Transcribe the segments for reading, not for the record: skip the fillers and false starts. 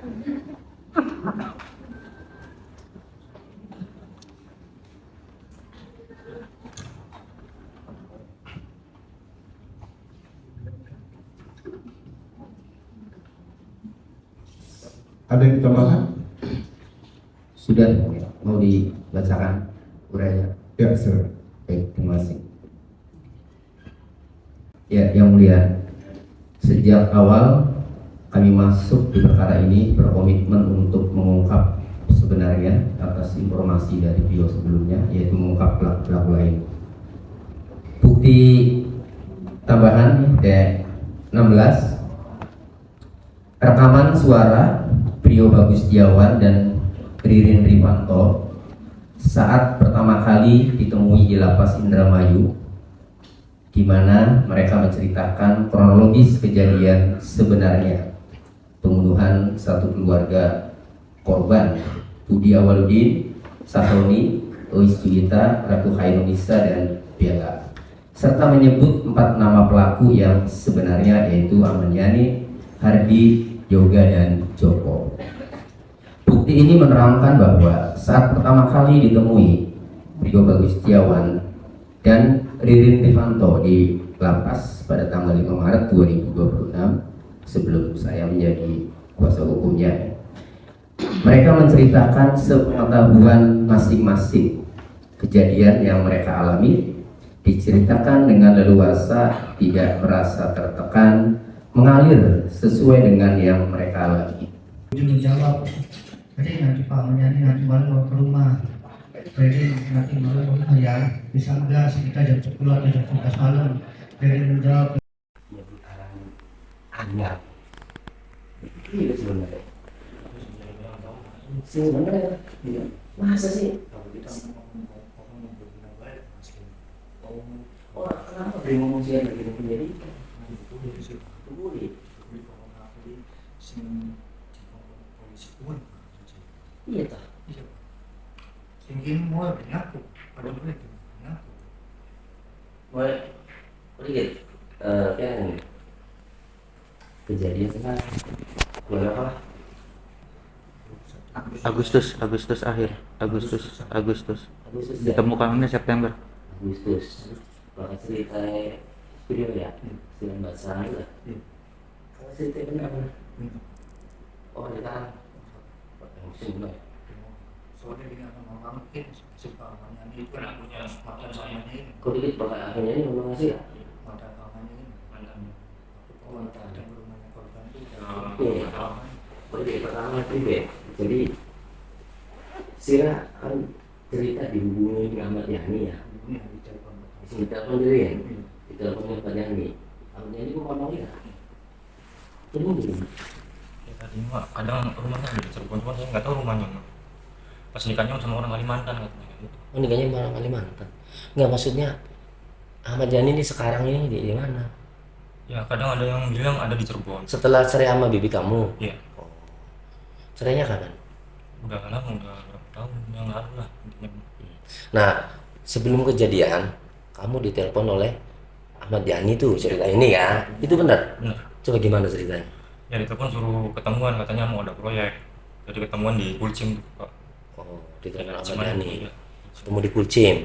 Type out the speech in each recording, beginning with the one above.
Ada yang ditambahkan? Sudah mau dibacakan urainya? Ya, sir. Baik, terima kasih. Ya, Yang Mulia, sejak awal kami masuk di perkara ini berkomitmen untuk mengungkap sebenarnya atas informasi dari beliau sebelumnya, yaitu mengungkap pelaku-pelaku lain. Bukti tambahan D16, rekaman suara Prio Bagustiawan dan Ririn Rifanto saat pertama kali ditemui di Lapas Indramayu, di mana mereka menceritakan kronologis kejadian sebenarnya pembunuhan satu keluarga korban, Budi Awaludin, Sahroni, Ois Juwita, Ratu Khairunisa, dan Bella, serta menyebut 4 nama pelaku yang sebenarnya, yaitu Ahmad Yani, Hardi, Yoga, dan Joko. Bukti ini menerangkan bahwa saat pertama kali ditemui Prio Bagustiawan dan Ririn Rifanto di lapas pada tanggal 5 Maret 2026, sebelum saya menjadi kuasa hukumnya, mereka menceritakan sepengetahuan masing-masing kejadian yang mereka alami, diceritakan dengan leluasa, tidak merasa tertekan, mengalir sesuai dengan yang mereka alami. Ujung menjawab, jadi nanti Pak Menyani nanti malam mau ke rumah. Jadi nanti malam ke rumah ya, bisa enggak sekitar jam 10 atau jam 11 malam. Jadi menjawab. Anyap. Iya sebenarnya. Sebenarnya. Masa sih? Oh, kenapa beri ngomong sih lagi pendidikan? Boleh. Iya tak? Tinggi mau bernyatu, pada boleh bernyatu. Boleh. Boleh. Kan kejadian kan bulan apa? Agustus ditemukannya September. Agustus. Bahkan cerita video ya, 19 hari lah. Kalau cerita benar mana? Oh, ditahan. Musim Soalnya dengan nama mungkin sebab Menyani itu kan punya mata namanya ini. kok dikit pakai akhirnya ini memang ngasih ya? Mata namanya ini. Mata dan rumahnya korban itu. Oke. Oke, pertama itu deh. Jadi Sira kan cerita dihubungi dengan Ahmad Yani ya. Ini yang ditelepon. Ditelepon dulu ya. Ditelepon Ahmad Yani. Ahmad Yani kok ngomong ya? Ini gini. Ya tadi mah kadang rumahnya di Cirebon, cuma saya nggak tahu rumahnya. Pas nikahnya sama orang Kalimantan katanya gitu. Oh, nikahnya sama orang Kalimantan. Enggak, maksudnya Ahmad Yani ini sekarang ini di mana? Ya kadang ada yang bilang ada di Cirebon. Setelah cerai sama bibi kamu? Iya. Oh. Cerainya kapan? Udah lama, udah berapa tahun yang lalu lah intinya. Nah, sebelum kejadian kamu ditelepon oleh Ahmad Yani tuh cerita ini ya. Itu benar? Bener. Coba gimana ceritanya? Ya ditelepon suruh ketemuan, katanya mau ada proyek. Jadi ketemuan di Kulcim tuh Pak. Oh, ditelepon Ahmad Cuman, Yani. iya. Ketemu di Kulcim.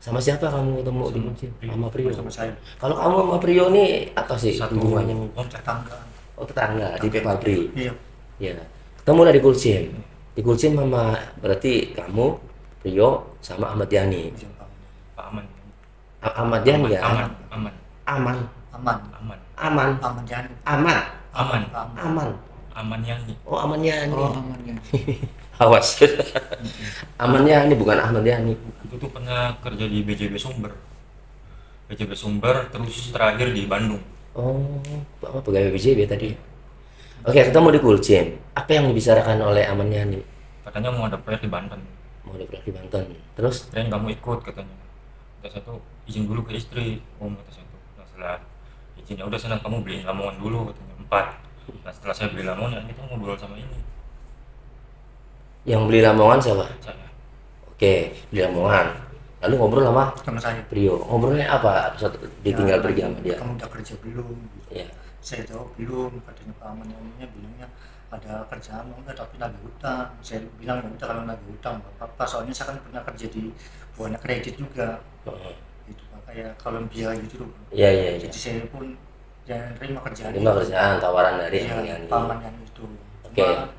Sama siapa kamu ketemu di Kulcim? Sama Prio. Sama saya. Kalau kamu sama Prio nih apa sih Satu hubungannya? om Tetangga. Oh, tetangga di Pabrik. Iya. Ya. Ketemu lah di Kulcim. Di Kulcim sama berarti kamu, Prio, sama Ahmad Yani. Pak Aman. Ahmad Yani ya? Aman. Aman. Aman. Aman. Aman. Aman Jani. Aman. Aman. Aman. Aman Yani. Oh, Aman Yani. Oh, Aman Jani. Awas. Aman Yani bukan Ahmad Yani. Itu tuh pernah kerja di BJB Sumber. BJB Sumber terus terakhir di Bandung. Oh, apa pegawai BJB tadi? Oke, ketemu di Kulcim. Apa yang dibicarakan oleh Aman Yani? Katanya mau ada proyek di Banten. Mau diberi di Banten. Terus? Dan kamu ikut katanya. Kata saya tuh izin dulu ke istri. Kata saya tuh. Nah, setelah izin ya udah sana kamu beliin lamongan dulu katanya 4. Nah setelah saya beli lamongan kita ngobrol sama ini. Yang beli Lamongan siapa? Saya. Oke, beli Lamongan. Lalu ngobrol sama Sama saya. Prio. Ngobrolnya apa? Ditinggal Ya, pergi sama dia. Kamu udah kerja belum? Ya. Saya jawab belum. Katanya Pak Aman Janinya bilangnya ada kerjaan enggak, tapi lagi hutang. Saya bilang ya udah kalau lagi hutang nggak apa-apa, soalnya saya kan pernah kerja di Buana Kredit juga gitu Pak, kayak Columbia gitu loh. Iya iya iya. Jadi saya pun jangan terima kerjaan Terima kerjaan tawaran dari Iya, yang paman yang itu. Oke. Cuma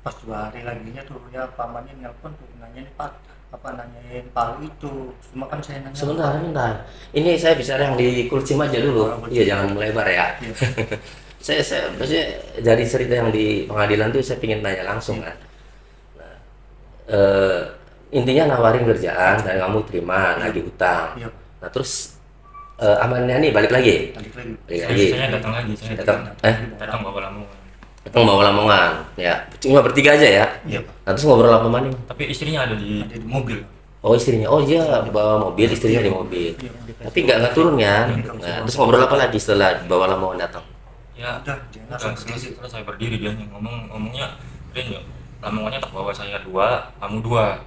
pas 2 hari laginya tuh ya pamannya nelpon tuh nanya nih Pak, nanyain Palu itu. Cuma kan saya nanya Sebentar. Ini saya bicara yang di Kulcim aja dulu. Iya, jangan melebar ya. Iya. Saya maksudnya dari cerita yang di pengadilan tuh saya ingin tanya langsung kan. Nah, intinya nawarin kerjaan dan kamu terima lagi hutang. Iya, Nah terus amannya nih balik lagi. balik lagi. Saya datang lagi, saya datang bawa Lamongan. Datang bawa Lamongan. Ya cuma bertiga aja ya. Iya Pak. Nah terus ngobrol apa maning? Tapi istrinya ada di mobil. Oh istrinya, oh iya bawa mobil, istrinya di mobil. Iya, Tapi nggak turun kan? Nah, terus ngobrol apa lagi setelah bawa Lamongan datang? ya Udah, dia langsung setelah saya berdiri dia ngomongnya dia Lamongannya tak bawa saya 2, kamu 2,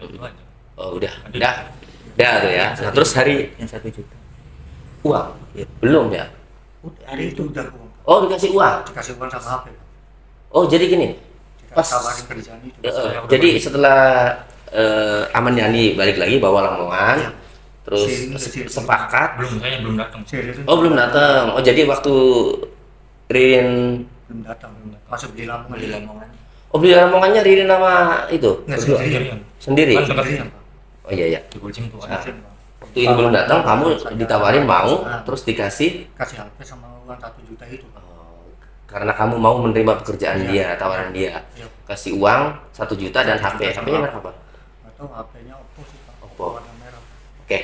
kayak gitu aja. Oh udah tuh ya. Nah terus hari Yang 1 juta. uang belum ya? hari itu udah Oh dikasih uang. dikasih uang sama HP Pak. Oh jadi gini. Pas Tawarin kerjaan itu. jadi setelah Aman Yani balik lagi bawa Lamongan, Iya. terus sepakat. Saya belum datang. Oh belum datang. Oh jadi waktu Ririn, belum datang. Masuk di Lamongan. oh beli Lamongannya Ririn sama itu Nggak, berdua? sendirian. Sendiri. Kan dekat Sendirian, Pak. Oh iya iya. di Kulcim tuh Nah, ada. waktu ini belum datang, kamu ditawarin mau, terus dikasih. Kasih HP sama uang 1 juta itu Pak. Karena kamu mau menerima pekerjaan Iya. dia, tawaran dia, Iya. kasih uang 1 juta dan HP. HP-nya merek apa? Atau HP-nya Oppo sih Pak. Oppo. Warna merah. Oke.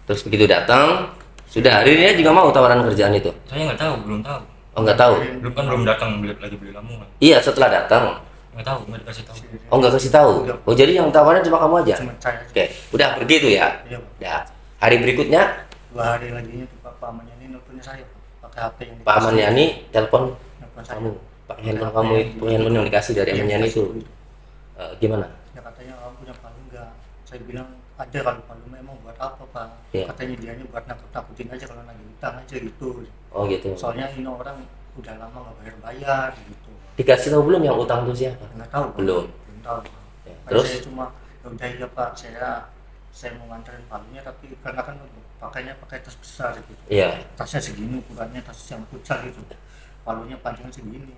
Terus begitu datang, sudah Ririnnya juga mau tawaran kerjaan itu. Saya nggak tahu, belum tahu. Oh nggak tahu. Belum datang lagi beli Lamongan. Iya setelah datang. Nggak tahu, nggak dikasih tahu. Oh nggak kasih tahu. Oh jadi yang tawaran cuma kamu aja. Cuma saya aja. Oke, udah pergi tuh ya. Iya Pak. Udah. Hari berikutnya 2 hari laginya tuh Pak pamannya ini nelfonnya saya Pak. Pakai HP yang Pak Aman Yani telepon nelfon saya. kamu, Pak handphone kamu itu, handphone yang dikasih dari Iya, Aman Yani itu. dikasih. Gimana? Ya katanya kamu punya palu enggak? Saya bilang ada, kalau palu memang buat apa Pak? Iya. Katanya dianya buat nakut-nakutin aja kalau lagi utang aja gitu. Oh gitu. Soalnya ini orang udah lama nggak bayar gitu. Dikasih tahu belum yang utang itu siapa? Nggak tahu Pak. Belum. Belum tahu Pak. Ya, Kan terus? saya cuma ya udah iya Pak, saya mau nganterin palunya, tapi karena kan pakainya pakai tas besar gitu. Iya. Tasnya segini ukurannya, tas yang pucat gitu. Palunya panjang segini.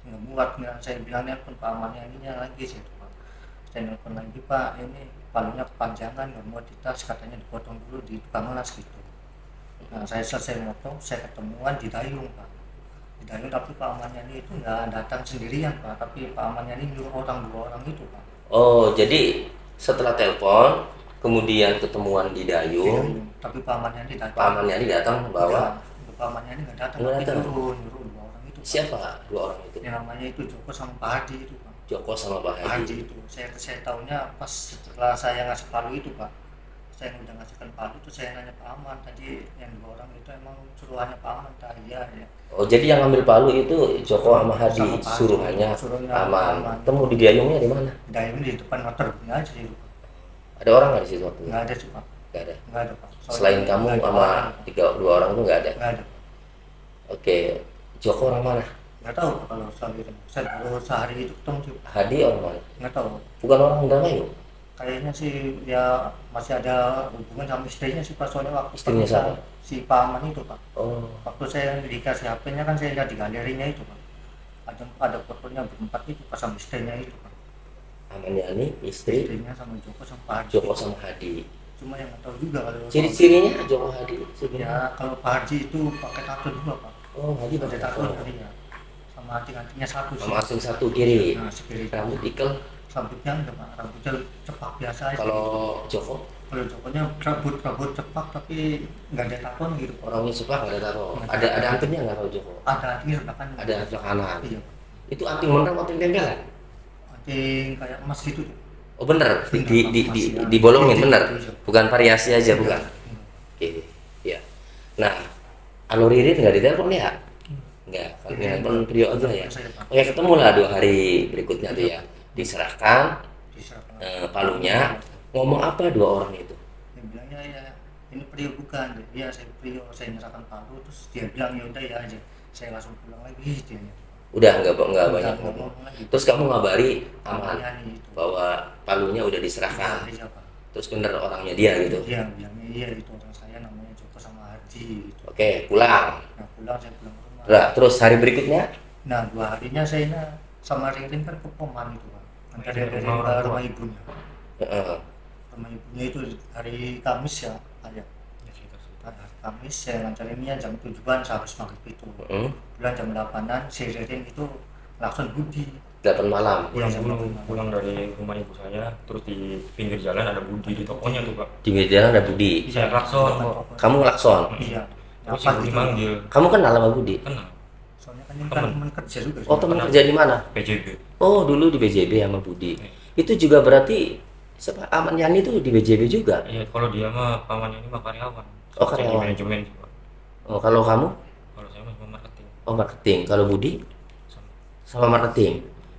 Nggak muat, nggak. Saya bilangnya pun Pak Amannya ininya lagi sih Pak. Saya nelfon lagi Pak, ini palunya kepanjangan, nggak muat di tas, katanya dipotong dulu di tukang las gitu. Nah saya selesai motong, saya ketemuan di Dayung Pak. Di Dayung, tapi Pak Amannya ini itu nggak datang sendirian Pak, tapi Pak Amannya ini nyuruh 2 orang itu Pak. Oh jadi setelah telepon, kemudian ketemuan di Dayung, Tapi Pak Amannya ini datang. Pak Aman Yani datang bawa Enggak, Pak Amannya ini nggak datang, Nggak tapi datang. nyuruh 2 orang itu Pak. siapa 2 orang itu? Yang namanya itu Joko sama Pak Hadi itu Pak. Joko sama Pak Pak Hadi. Hadi itu saya tahunya pas setelah saya ngasih palu itu Pak. Saya udah ngasihkan palu itu, saya nanya Pak Aman tadi yang 2 orang itu emang suruhannya Pak Aman. Iya ya. Oh jadi yang ngambil palu itu Joko sama Hadi, Sama Pak Hadi. suruhannya Suruhannya Aman. Aman. Temu di Dayungnya di mana? Dayung di depan motor ini aja itu Pak. Ada orang nggak di situ waktu itu? Nggak ada sih Pak. Nggak ada. Nggak ada Pak. Soalnya Selain kamu nggak ada sama orang. 2 orang itu nggak ada. Nggak ada. Oke, Joko orang mana? Nggak tahu Pak, kalau soal itu. Saya baru sehari itu ketemu sih. Hadi orang mana? Nggak tahu. Bukan orang Indramayu. Kayaknya sih ya masih ada hubungan sama istrinya sih Pak, soalnya waktu Istrinya pernikahan siapa? si Pak Aman itu Pak. Oh, Waktu saya dikasih HP-nya kan saya lihat di galerinya itu Pak. Ada fotonya berempat itu pas sama istrinya itu Pak. Aman Yani, istri Istrinya sama Joko sama Pak Haji. Joko sama Hadi. Cuma yang nggak tahu juga kalau Ciri-cirinya Joko Hadi sebenarnya. ya kalau Pak Haji itu pakai tato juga Pak. Oh, Hadi Pakai pakai tato tato. dari ya. Sama anting-antingnya satu sih. Sama asing satu kiri. Nah, sekiri Rambut ikel. rambutnya enggak Pak, rambutnya cepak biasa aja. Kalau Joko Kalau Jokonya rambut cepak tapi nggak ada tatonya gitu Pak. orangnya suka nggak ada tato. Ada antingnya nggak tahu Joko? Ada antingnya sebelah kanan. Ada sebelah kanan. Iya. Itu anting beneran atau anting tempelan? Anting kayak emas gitu. Oh bener, Bener, dibolongin Iya, bener, iya. bukan variasi aja bukan. Oke, ya. Nah, Anu Ririn nggak ditelepon ya? Nggak, kan telepon Prio aja ya. Saya, Pak. Oke, ketemu lah 2 hari berikutnya tuh ya. Diserahkan Diserahkan. palunya. Ngomong apa 2 orang itu? Dia bilangnya ya ini Prio bukan. Iya saya Prio, saya nyerahkan palu, terus dia bilang ya udah ya aja. Saya langsung pulang lagi dia. Udah nggak banyak Nggak ngomong. ngomong lagi. Terus kamu ngabari Aman Yani itu. bahwa palunya udah diserahkan. Iya Pak. Terus bener orangnya dia gitu. Iya bilangnya iya itu orang saya namanya Joko sama Haji gitu. Oke, pulang. Nah pulang saya pulang ke rumah. Nah, terus hari berikutnya Nah 2 harinya saya sama Ririn kan ke Poman itu Pak. Antar Iya, Ririn rumah ke orang tua. rumah ibunya. Heeh. Rumah ibunya itu hari Kamis ya ada. Ya, sekitar. Hari Kamis saya ngantarinnya jam 7-an sehabis maghrib itu. Heeh. Pulang jam 8-an si Ririn itu langsung Budi. 8 malam Pulang Iya, dulu, sama. pulang dari rumah ibu saya, terus di pinggir jalan ada Budi di tokonya tuh Pak. di meja jalan ada Budi. Saya klakson. Kamu ngelakson. Iya. Terus Apa si Budi gitu. manggil, Kamu kenal sama Budi? kenal, Soalnya kan ini Temen. kan teman kerja juga. Oh, teman kerja di mana? PJB. Oh, dulu di BJB sama Budi. Iya. Itu juga berarti siapa Aman Yani itu di BJB juga. Iya, kalau dia mah pamannya ini mah karyawan. Oh, Saya di karyawan. manajemen sih Pak. Oh, kalau kamu? Kalau saya mah cuma marketing. Oh, marketing. Kalau Budi Sama. sama marketing.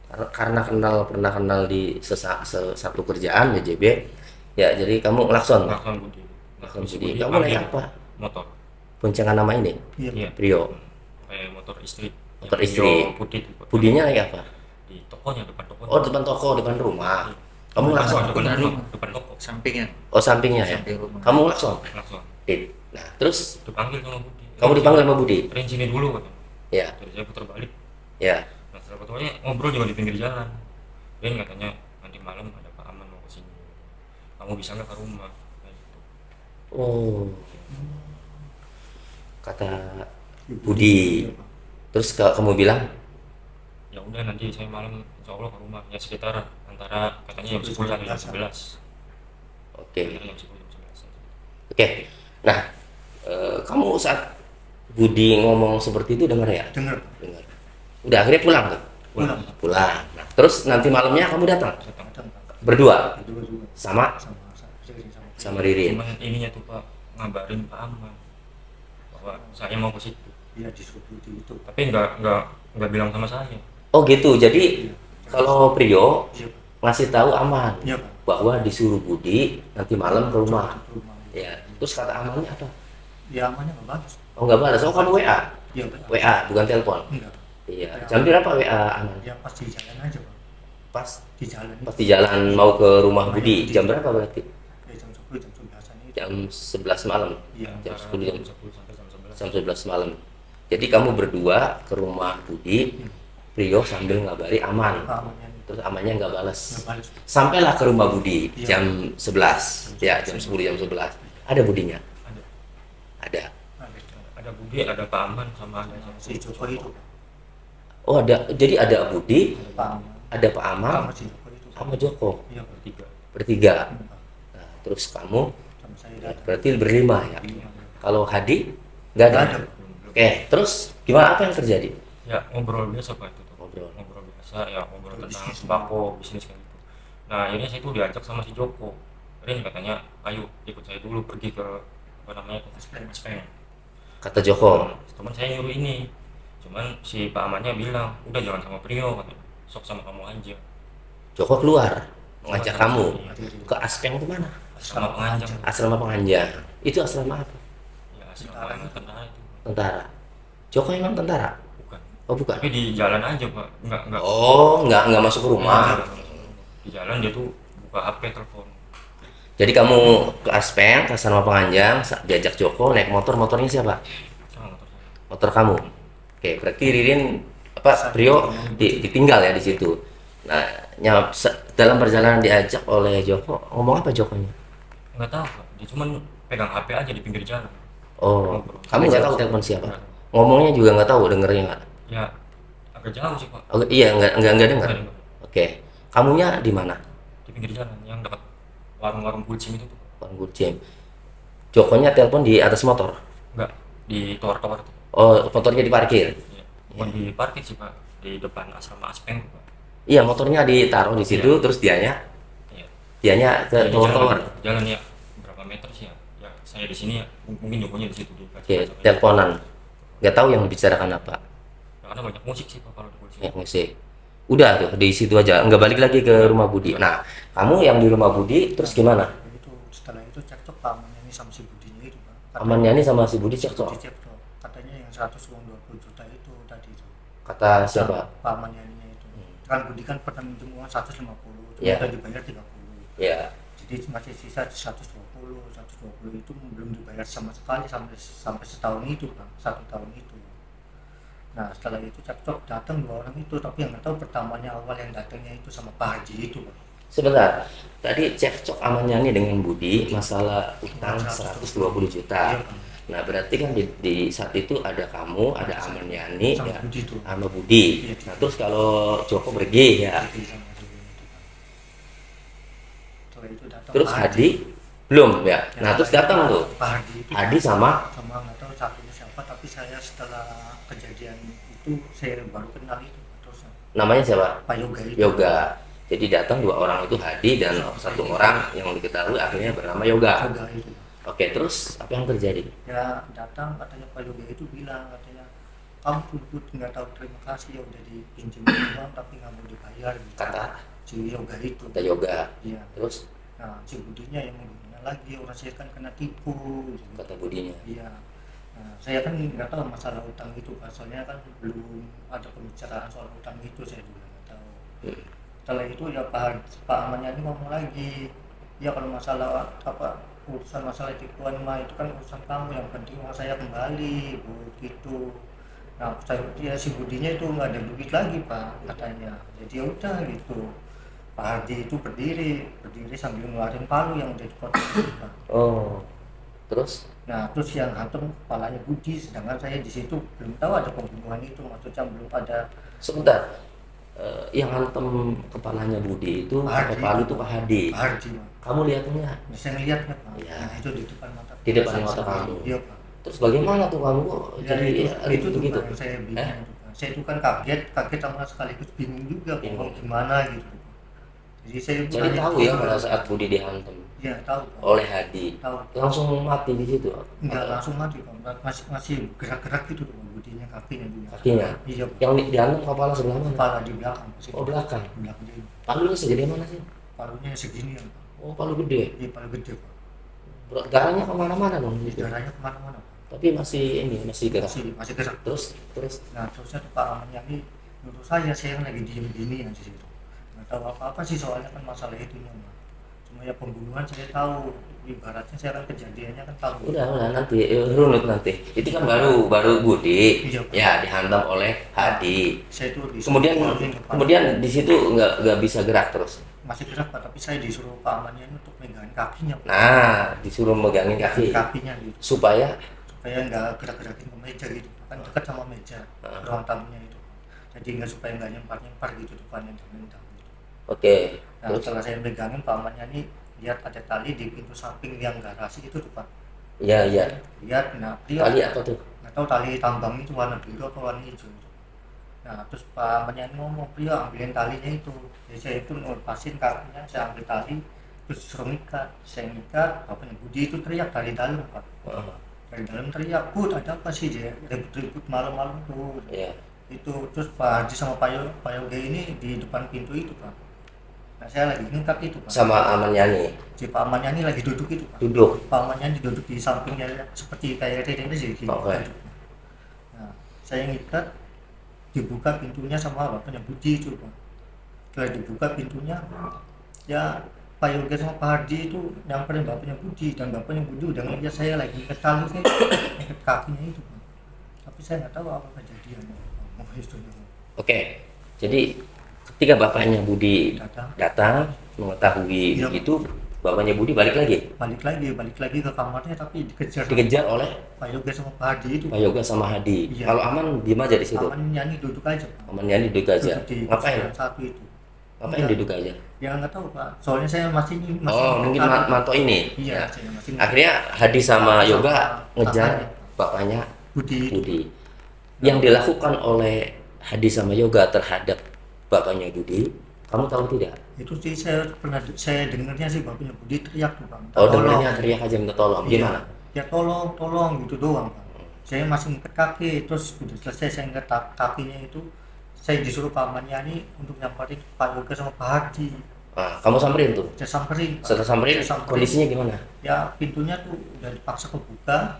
Karena pernah kenal di satu kerjaan BJB. Ya, jadi kamu ngelakson. Klakson Budi. Ngelakson Si Budi. Budi Kamu panggil naik apa? Motor. Boncengan nama ini? Iya. Iya. Prio. Kayak motor istri. Motor Yang istri. hijau putih tuh Pak. Budinya naik apa? Di tokonya, depan tokonya. Oh, depan toko, depan rumah. Kamu ngelakson? Depan Depan rumah, depan toko. Sampingnya. Oh, sampingnya ya. Samping rumah. Kamu ngelakson? Klakson. Nah, terus Dipanggil sama Budi. kamu dipanggil sama Budi? Rin sini dulu katanya. Ya, Jadi saya putar balik. ya. Nah setelah ketuanya ngobrol juga di pinggir jalan. Rin katanya nanti malam ada Pak Aman mau kesini. Kamu bisa nggak ke rumah? Kayak gitu. Oh, kata Budi. Terus kamu bilang, Ya udah nanti saya malam insya Allah ke rumah. Ya sekitar antara katanya jam 10 sampai jam 11. oke, Jam 10 jam 11. oke. Nah, kamu saat Budi ngomong seperti itu dengar ya? Dengar. Dengar. Udah akhirnya pulang tuh? Pulang. Pulang. Nah, terus nanti malamnya kamu datang Datang. Ada Pak. berdua Berdua juga. sama Sama Ririn. sama Ririn. Cuman ininya tuh Pak ngabarin Pak Aman bahwa saya mau ke situ. Iya disuruh Budi itu. Tapi nggak bilang sama saya. Oh gitu. Jadi Iya. kalau Prio Iya Pak. ngasih tahu Aman Iya Pak. bahwa disuruh Budi nanti malam ke rumah. Ke rumah. Ya. Terus kata Amannya apa? Ya amannya nggak bagus. Oh nggak balas. Oh kamu WA? Iya Pak. WA bukan telepon. Enggak. Iya. Jam berapa WA Aman? Ya pas di jalan aja Pak. Pas Di jalan. pas di jalan mau ke rumah Budi. Jam berapa berarti? Ya jam 10 jam 11 itu. Jam 11 malam. Iya. Jam Antara 10 jam 10 sampai jam 11. Jam 11 malam. Jadi kamu berdua ke rumah Budi, Prio sambil ngabari Aman. Pak amannya Terus Amannya nggak balas. nggak balas. Sampailah ke rumah Budi Iya. jam 11. Ya, jam 10 jam 11. Ada Budinya? Ada. Ada. Ada Budi, ada Pak Aman sama ada Si Joko itu. Oh, ada. Jadi ada Budi, Pak Aman. ada Pak Aman, Sama si Joko itu. sama Joko. Iya Pak. bertiga. Bertiga. Iya, Pak. Nah, terus kamu Sama saya datang. berarti berlima ya. Iya. Kalau Hadi nggak ada. Nggak ada. Oke, terus gimana apa yang terjadi? Ya ngobrol biasa Pak itu tuh. Ngobrol. Biasa ya ngobrol tentang Bisnis. sembako, bisnis kayak gitu. Nah akhirnya saya tuh diajak sama si Joko. Rin katanya, ayo ikut saya dulu pergi ke apa namanya tuh Speng. Kata Joko. Teman saya nyuruh ini. Cuman si Pak Amannya bilang, udah jangan sama Prio katanya. Sok sama kamu aja. Joko keluar ngajak Sama kamu saya. ke Aspeng itu mana? Sama penganjang. Asrama Penganjang. Itu asrama apa? Ya asrama tentara itu. Tentara. Joko emang tentara? Bukan. Oh bukan. Tapi di jalan aja Pak. Enggak. Oh nggak masuk ke rumah. Di jalan dia tuh buka HP telepon. Jadi kamu ke Aspeng, ke Asrama Penganjang, diajak Joko naik motor. Motornya siapa? Sama motor saya. Motor kamu. Oke, berarti Ririn Prio ditinggal ya di situ. Nah, dalam perjalanan diajak oleh Joko, ngomong apa Jokonya? Enggak tahu Pak. Dia cuman pegang HP aja di pinggir jalan. Oh, Ngobrol. kamu nggak tahu telepon siapa? Nggak tahu. Ngomongnya juga nggak tahu, dengernya nggak? Ya agak jauh sih Pak. Oh, iya, nggak dengar. Nggak dengar. Oke, kamunya di mana? Di pinggir jalan yang dekat warung-warung kulcim itu tuh. Bang Gurcim. Jokonya telepon di atas motor. Enggak, di tower-tower tuh. Oh, motornya diparkir. Ya. Bukan di parkir sih Pak, di depan asrama Aspeng tuh, Pak. Iya, motornya ditaruh di situ, Iya. terus dianya Iya. ke Jadi tower. Jalan ya berapa meter sih ya? Ya saya di sini ya, mungkin Jokonya di situ di Oke, teleponan. Nggak tahu yang dibicarakan apa. Ya, karena banyak musik sih Pak kalau di kulcim. Ya, musik. Udah tuh di situ aja, nggak balik lagi ke rumah Budi. Nah, kamu yang di rumah Budi terus gimana? Itu setelah itu cekcok Pak amannya ini sama si Budinya itu Pak. Amannya ini sama si Budi cekcok. Dicekcok. Katanya yang 100 uang 20 juta itu tadi itu. Kata siapa? Pak Manyaninya itu. Kan Budi kan pernah minjem uang 150, cuma Ya. udah dibayar 30. Ya. Jadi masih sisa 120 itu belum dibayar sama sekali sampai setahun itu Bang, 1 tahun itu. Nah setelah itu cekcok datang 2 orang itu, tapi yang nggak tahu pertamanya awal yang datangnya itu sama Pak Haji itu Bang. Sebentar. Tadi cekcok Amanyani dengan Budi masalah utang 120 juta. Iya, Bang. Nah, berarti kan di saat itu ada kamu, ada Amanyani, Sama ya, Budi itu. sama Budi. Iya. Nah, terus kalau Joko pergi ya. Jadi sama Budi itu, Bang. Setelah itu datang Terus Pak Hadi belum ya. Ya, Nah, terus datang tuh Pak Hadi itu Hadi sama nggak tahu satunya siapa, tapi saya setelah kejadian itu saya baru kenal itu terus namanya siapa? Pak Yoga itu. Yoga. Jadi datang 2 orang itu Hadi dan 1 orang yang diketahui akhirnya bernama Yoga. Yoga itu Oke, terus apa yang terjadi? ya datang katanya Pak Yoga itu bilang katanya kamu pun nggak tahu terima kasih ya udah dipinjam uang tapi nggak mau dibayar gitu. Kata Si Yoga itu. kata Yoga. Iya. Terus Nah si Budinya yang menghina lagi orang saya kan kena tipu. Gitu. kata Budinya. Iya. Nah, saya kan nggak tahu masalah utang itu, Pak. Soalnya kan belum ada pembicaraan soal utang itu, saya juga nggak tahu. Setelah itu ya Pak Amanyani ngomong lagi, ya kalau masalah urusan masalah tipuan mah itu kan urusan kamu, yang penting uang saya kembali, Bu, gitu. Nah, si Budinya itu nggak ada duit lagi, Pak, katanya. Jadi ya udah gitu. Pak Hadi itu berdiri sambil ngeluarin palu yang udah dipotong itu, Pak. Oh. Terus Nah, terus yang hantam kepalanya Budi, sedangkan saya di situ belum tahu ada pembunuhan itu, maksudnya belum ada. sebentar. Yang hantem kepalanya Budi itu Pak pakai Hadi. palu itu Pak Hadi. Pak Hardi, Pak. Kamu lihatnya? Nah, saya ngeliatnya, Pak. Iya. Nah, itu di depan mata. Di depan saya mata sendiri. kamu. Iya, Pak. Terus bagaimana tuh kamu kok Ya, jadi itu ribut tuh, begitu? Pak, yang saya bingung itu, Pak. Saya itu kan kaget sama sekaligus bingung juga, Pak, Bingung. gimana gitu. Jadi saya Jadi nanya tahu ke ya dia, pada saat Budi dihantem Iya, tahu, Pak. oleh Hadi. Tahu. Langsung mati di situ. Enggak langsung mati, Pak. Masih gerak-gerak gitu, Pak, Budinya, kakinya juga. Kakinya. Iya, Pak. Yang dihantem kepala sebelah mana? Kepala di belakang, Pak. Oh, belakang. Di belakang dia. Palunya segede mana sih? Palunya segini ya, Pak. Oh, palu gede. Iya, palu gede, Pak. Darahnya kemana-mana dong gitu. Darahnya kemana-mana, Pak. Tapi masih gerak. Masih gerak. Terus Nah, terusnya tuh Pak Amanyani nyuruh saya yang lagi diem gini yang di situ. Nggak tahu apa-apa sih, soalnya kan masalah itunya, Pak. Cuma ya pembunuhan saya tahu, ibaratnya saya kan kejadiannya kan tahu. udah nanti runut nanti. Itu kan baru Budi Iya. ya dihantam oleh Hadi. Saya tuh Kemudian di situ nggak bisa gerak terus. masih gerak, Pak, tapi saya disuruh Pak Amanyani untuk megangin kakinya, Pak. Nah, disuruh megangin kaki Kakinya gitu. supaya Supaya nggak gerak-gerakin ke meja gitu, kan dekat sama meja ruang tamunya itu. Jadi supaya nggak nyempar gitu depannya dan gitu. oke. Nah, Terus setelah saya megangin, Pak Amanyani lihat ada tali di pintu samping yang garasi itu tuh, Pak. iya Lihat, nah dia tali apa tuh? nggak tahu tali tambang itu warna biru atau warna hijau. Nah, terus Pak Amanyani ngomong, pria ambilin talinya itu. Jadi saya itu lepasin kakinya, saya ambil tali, terus suruh ngikat. Saya ngikat, bapaknya Budi itu teriak dari dalam, Pak. Dari dalam teriak, "Bud, ada apa sih, dia ribut-ribut malam-malam tuh." Iya. Itu terus Pak Haji sama Pak Yoga ini di depan pintu itu, Pak. Nah, saya lagi ngikat itu, Pak. Sama Amanyani Si Pak Amanyani lagi duduk itu, Pak. duduk. Pak Amanyani duduk di sampingnya seperti kayak ini sih. Gini. Oke. Nah, saya ngikat, dibuka pintunya sama bapaknya Budi itu, Pak. Setelah dibuka pintunya, ya Pak Yoga sama Pak Hardi itu nyamperin bapaknya Budi, dan bapaknya Budi udah ngeliat saya lagi ngikat tali, saya ngikat kakinya itu, Pak. Tapi saya nggak tahu apa kejadiannya. Oh, itu. Oke. Jadi ketika bapaknya Budi Datang. datang mengetahui Iya. begitu, bapaknya Budi balik lagi balik lagi ke kamarnya, tapi dikejar oleh Pak Yoga sama Pak Hardi itu. Pak Yoga sama Hadi. Iya. Kalau Aman diem aja di situ. Aman nyanyi duduk aja, Pak. Amanyani duduk aja. Duduk di Ngapain? kursi satu itu. Ngapain Enggak. duduk aja? Ya nggak tahu, Pak. Soalnya saya masih Oh, mungkin tadi. manto ini. Iya, Ya. saya masih Akhirnya Hadi sama Sama Yoga ngejar kakaknya. bapaknya Budi. Budi. Yang dilakukan oleh Hadi sama Yoga terhadap bapaknya Budi, kamu tahu tidak? Itu sih saya dengarnya sih bapaknya Budi teriak tuh, Pak. Oh, Tolong. dengarnya teriak aja minta tolong. Iya. Gimana? Ya tolong gitu doang, Pak. Saya masih ngikat kaki, terus udah selesai saya ngikat kakinya itu, saya disuruh Pak Amanyani untuk nyamperin Pak Yoga sama Pak Hardi. Nah, kamu samperin tuh. Saya samperin, Pak. Setelah samperin, Saya samperin. kondisinya gimana? Ya pintunya tuh udah dipaksa kebuka,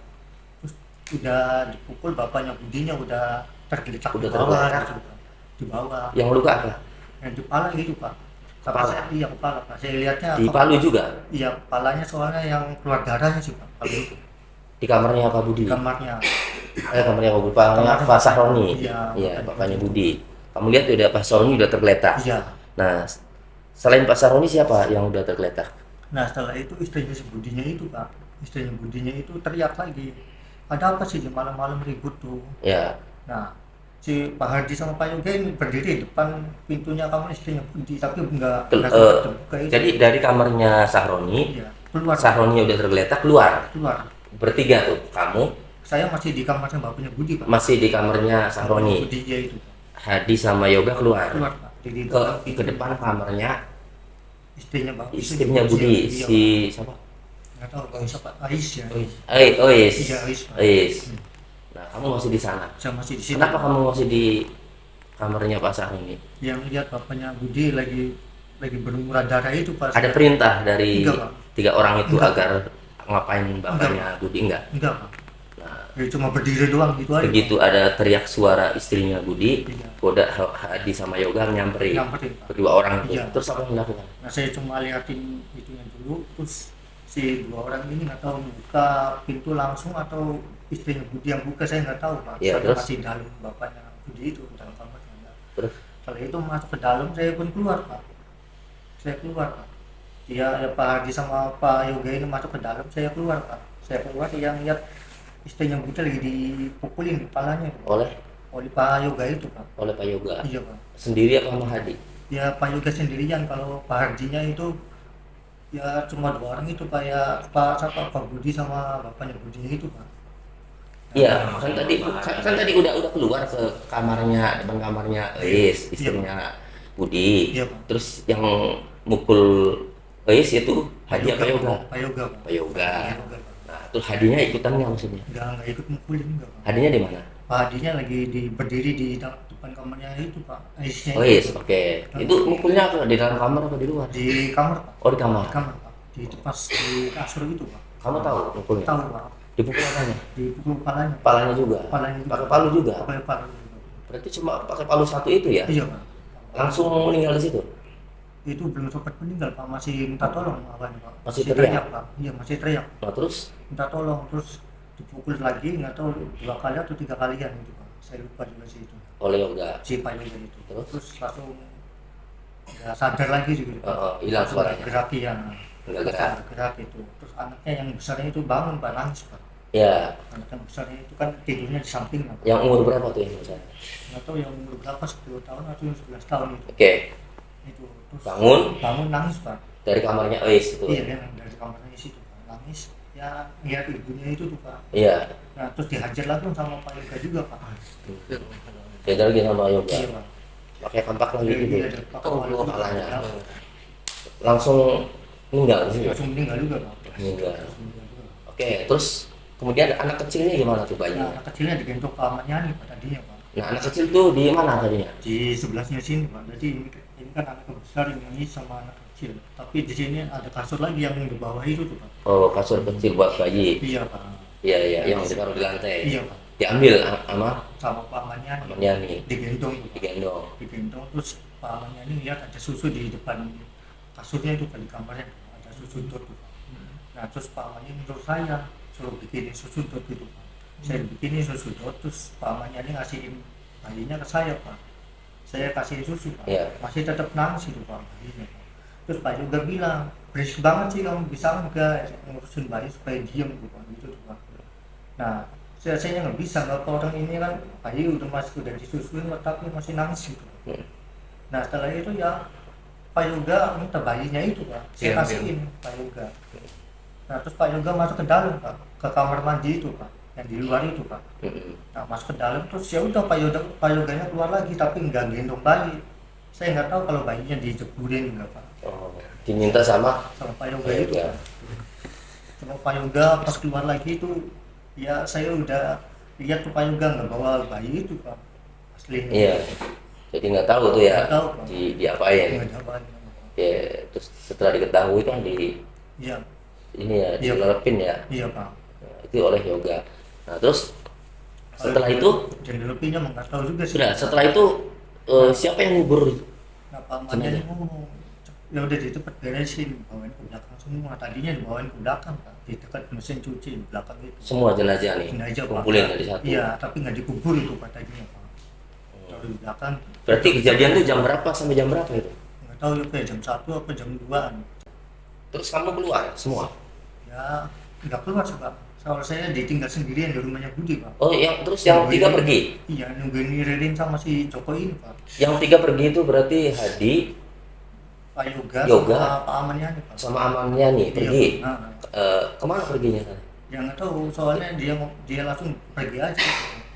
terus udah dipukul, bapaknya Budinya udah tergeletak Udah di bawah tergeletak. gitu, Pak. Di bawah Yang luka apa? yang di kepala gitu Pak. Tapi Kepala? iya kepala Pak, saya lihatnya Di Palu juga? iya kepalanya soalnya yang keluar darahnya sih Pak kalau itu Di kamarnya Pak Budi? kamarnya. Kamarnya Pak Budi, kamarnya Kamarnya Pak Sahroni? iya, Iya, bapaknya Budi. Kamu lihat udah Pak Sahroni udah tergeletak? Iya. Nah, selain Pak Sahroni siapa yang udah tergeletak? Nah setelah itu istrinya si Budinya itu Pak, istrinya Budinya itu teriak lagi, ada apa sih di malam-malam ribut tuh. Ya, Nah si Pak Hardi sama Pak Yoga ini berdiri depan pintunya kamar istrinya Budi tapi nggak Kel- sempat eh, terbuka itu. jadi dari kamarnya Sahroni, Iya, keluar Sahroni udah tergeletak, keluar. keluar. Bertiga tuh, kamu Saya masih di kamarnya bapaknya Budi Pak. masih di kamarnya Sahroni. Budi ya itu Hadi sama Yoga keluar. keluar Pak. Jadi Ke depan kamarnya istrinya Bapak. istrinya Budi, Iya, si siapa? nggak tahu kalau siapa Ais ya. Ois. Iya Ais Pak. Ois. Nah, kamu masih di sana. Saya masih di sini. Kenapa kamu masih di kamarnya Pak Sahroni? Yang lihat bapaknya Budi lagi berumuran darah itu Pak. Ada perintah dari Enggak, Pak. 3 orang itu Enggak. agar ngapain bapaknya Budi enggak? Enggak Pak. Nah, Ya, cuma berdiri doang gitu aja. begitu ada teriak suara istrinya Budi, Iya. Boda Hadi sama Yoga nyamperin Nyamperin, Pak. kedua orang itu. Iya. Terus apa yang dilakukan? Nah saya cuma liatin itunya dulu, terus si 2 orang ini nggak tahu buka pintu langsung atau istrinya Budi yang buka, saya nggak tahu Pak. Iya, Saya terus? masih dalam bapaknya Budi itu dalam kamarnya. Terus Setelah itu masuk ke dalam, saya pun keluar Pak. Saya keluar Pak. Dia ya, Pak Haji sama Pak Yoga ini masuk ke dalam, saya keluar Pak. Saya keluar yang lihat istrinya Budi lagi dipukulin di kepalanya Pak. oleh Pak Yoga itu Pak. oleh Pak Yoga Iya Pak. sendiri apa sama Hadi? Ya Pak Yoga sendirian, kalau Pak Hardinya itu ya cuma 2 orang itu Pak, ya Pak Budi sama bapaknya Budinya itu Pak. Iya, kan tadi udah keluar ke kamarnya, depan kamarnya Ois, istrinya Budi. Iya, Pak. Terus yang mukul Ois itu Hadi apa Yoga? Pak Yoga Pak. Pak Yoga. Pak Yoga, Pak. Nah, terus Hadinya ikutan nggak maksudnya? Nggak ikut mukulin enggak Pak. Hadinya di mana? Pak Hadinya lagi berdiri di depan kamarnya itu Pak. Aisnya Ois, itu. oke. Itu mukulnya apa? Di dalam kamar apa di luar? Di kamar Pak. Oh, di kamar. Di kamar Pak. Di pas di kasur itu Pak. Kamu tahu mukulnya? Tahu Pak. Dipukul apanya? Dipukul kepalanya. Kepalanya juga. Kepalanya juga. Pakai palu juga. Pakai palu. Berarti cuma pakai palu satu itu ya? Iya Pak. Langsung meninggal di situ? Itu belum sempat meninggal Pak, masih minta tolong awalnya Pak. Masih teriak? Pak. Iya masih teriak. Nah, terus Minta tolong, terus dipukul lagi, nggak tahu 2 kali atau 3 kalian itu Pak. Saya lupa juga sih itu. oleh Yoga. Si Pak Yoga itu. Terus? Langsung nggak sadar lagi gitu. Hilang Langsung suaranya. gerak ya. Nggak gerak. Gerak itu. Terus anaknya yang besarnya itu bangun Pak, nangis Pak. Ya, Anak yang besarnya itu kan tidurnya di samping Pak. yang umur berapa tuh yang besar? Nggak tahu yang umur berapa, 10 tahun atau 11 tahun itu. Oke, Itu. Terus bangun nangis Pak. dari kamarnya Ois itu. Iya kan dari kamarnya situ Pak. Nangis. Ya lihat ibunya itu tuh Pak. Iya. Nah terus dihajar lagi sama Pak Yoga juga Pak. Beda lagi sama Yoga. Iya Pak. Pakai kampak lagi gitu. Iya, ada pakai Oh, kampak. kepalanya. Langsung meninggal di sini. Langsung meninggal juga Pak. Meninggal. Langsung meninggal juga. Oke, terus kemudian anak kecilnya gimana tuh Nah, bayinya? anak kecilnya digendong ke kamarnya nih Pak tadinya Pak. Nah, anak kecil tuh di mana tadinya? Di sebelahnya sini Pak. Jadi ini kan anak besar ini sama anak kecil. Tapi di sini ada kasur lagi yang di bawah itu tuh Pak. Oh, kasur kecil buat bayi. Iya Pak. Iya, iya, yang ditaruh di lantai. Iya Pak. Diambil sama Sama Pak Amannya nih. temannya nih, Digendong tuh, Pak. digendong. Digendong terus Pak Amannya ini lihat ada susu di depan kasurnya itu Pak, di kamarnya ada susu dot tuh, Pak. Nah terus Pak Amannya menurut saya suruh bikinin susu dot gitu Pak. Saya bikinin susu dot, terus Pak Amannya ini ngasihin bayinya ke saya Pak. Saya kasih susu Pak. Iya. Masih tetap nangis itu Pak bayinya Pak. Terus Pak juga bilang, berisik banget sih kamu, bisa nggak ngurusin bayi supaya diem gitu Pak, gitu tuh Pak. Nah saya nggak bisa, nggak ke orang ini kan bayi udah disusuin tapi masih nangis gitu. Nah setelah itu ya Pak Yoga minta bayinya itu Pak, saya kasihin Pak Yoga. Nah terus Pak Yoga masuk ke dalam Pak, ke kamar mandi itu Pak, yang di luar itu Pak. Nah masuk ke dalam terus ya udah Pak Yoganya keluar lagi tapi nggak gendong bayi. Saya nggak tahu kalau bayinya dijeburin nggak Pak, Oh, diminta sama sama Pak Yoga itu Yoga. Pak. Sama Pak Yoga pas keluar lagi itu ya saya udah lihat tuh Pak Yoga nggak bawa bayi itu Pak aslinya. Iya. Jadi nggak tahu tuh ya Nggak tahu, Pak. diapain. Nggak ada bayi. Ya, terus setelah diketahui kan Iya, ini ya Iya, Pak. dilelepin ya. iya Pak. Nah, itu oleh Yoga. Nah, terus Setelah itu dan lebihnya nggak tahu juga sih. sudah. Setelah itu siapa yang ngubur? Nah, pamannya ini ngomong, ya udah di tempat beresin, bawain ke belakang semua. Tadinya dibawain ke belakang Pak, di dekat mesin cuci di belakang itu. Semua jenazah nih. Jenazah, Pak. Kumpulin dari satu. Iya, tapi nggak dikubur itu Pak tadinya Pak. Taruh di belakang. Berarti kejadian itu jam berapa sampai jam berapa itu? Nggak tahu ya Pak, jam 1 apa jam 2-an. Terus kamu keluar semua? Ya nggak keluar sih Pak. Soalnya saya ditinggal sendirian di rumahnya Budi Pak. Oh, yang terus yang Nungguin- tiga pergi. Iya, nungguin Ririn sama si Joko ini Pak. Yang tiga pergi itu berarti Hadi Pak Yoga, Yoga. sama Pak Amannya nih Pak. sama Amannya nih pergi. Iya, Pak. Kemana perginya? Ya nggak tahu, soalnya dia langsung pergi aja.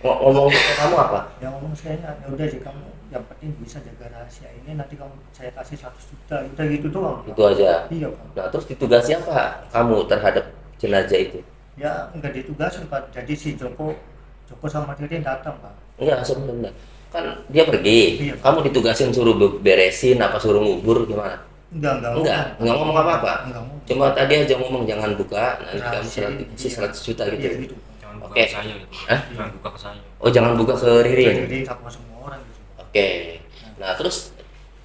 Ngomong ke kamu apa? Ya ngomong saya, ya udah deh kamu, yang penting bisa jaga rahasia ini, nanti kamu saya kasih 100 juta, udah gitu doang Pak. Itu aja. Iya Pak. Nah, terus ditugasi apa kamu terhadap jenazah itu? Ya nggak ditugasin Pak, jadi si Joko sama Ririn datang Pak. Enggak, sebenarnya. Kan dia pergi. Iya. Kamu ditugasin suruh beresin apa suruh ngubur gimana? Enggak ngomong apa-apa. Enggak ngomong. Cuma tadi aja ngomong jangan buka, nanti kamu Rahasia, dikasih iya. 100 juta gitu. Iya gitu Pak. Jangan buka Oke. ke saya gitu. Hah? Jangan buka ke saya. Oh, jangan buka ke Ririn. Ririn sama semua orang gitu. Oke. Nah, terus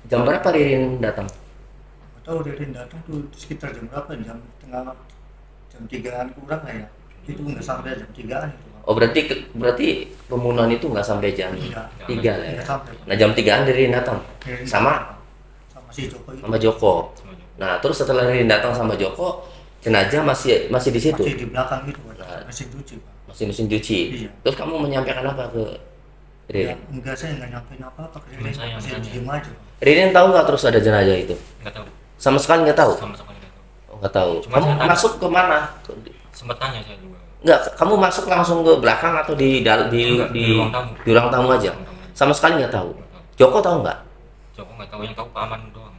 jam berapa Ririn datang? Nggak tahu Ririn datang tuh sekitar jam berapa? Jam 3-an kurang lah ya. Itu nggak sampai jam 3-an itu Pak. Oh, berarti pembunuhan itu nggak sampai jam Iya. 3 lah ya. Nggak sampai. Nah, jam 3-an Ririn datang Ririn sama si Joko itu. sama Joko. Sama Joko. Nah, terus setelah Ririn datang sama Joko, jenazah masih di situ. Masih di belakang gitu Pak. Nah. Mesin cuci Pak. Masih mesin cuci. Iya. Terus kamu menyampaikan apa ke Ya, Ririn? enggak, saya nggak nyampein apa-apa ke Ririn, Temen saya yang masih nanya. diem aja Pak. Ririn tahu nggak terus ada jenazah itu? Nggak tahu. Sama sekali nggak tahu. Sama-sama nggak tahu. Oh, nggak tahu. Cuma Kamu saya tanya. masuk ke mana? Sempat tanya saya juga. Nggak, kamu masuk langsung ke belakang atau di Enggak, di ruang tamu. di ruang tamu aja. Ruang tamu. Sama sekali nggak tahu. Nggak tahu. Joko tahu nggak? Joko nggak tahu, yang tahu Pak Aman doang.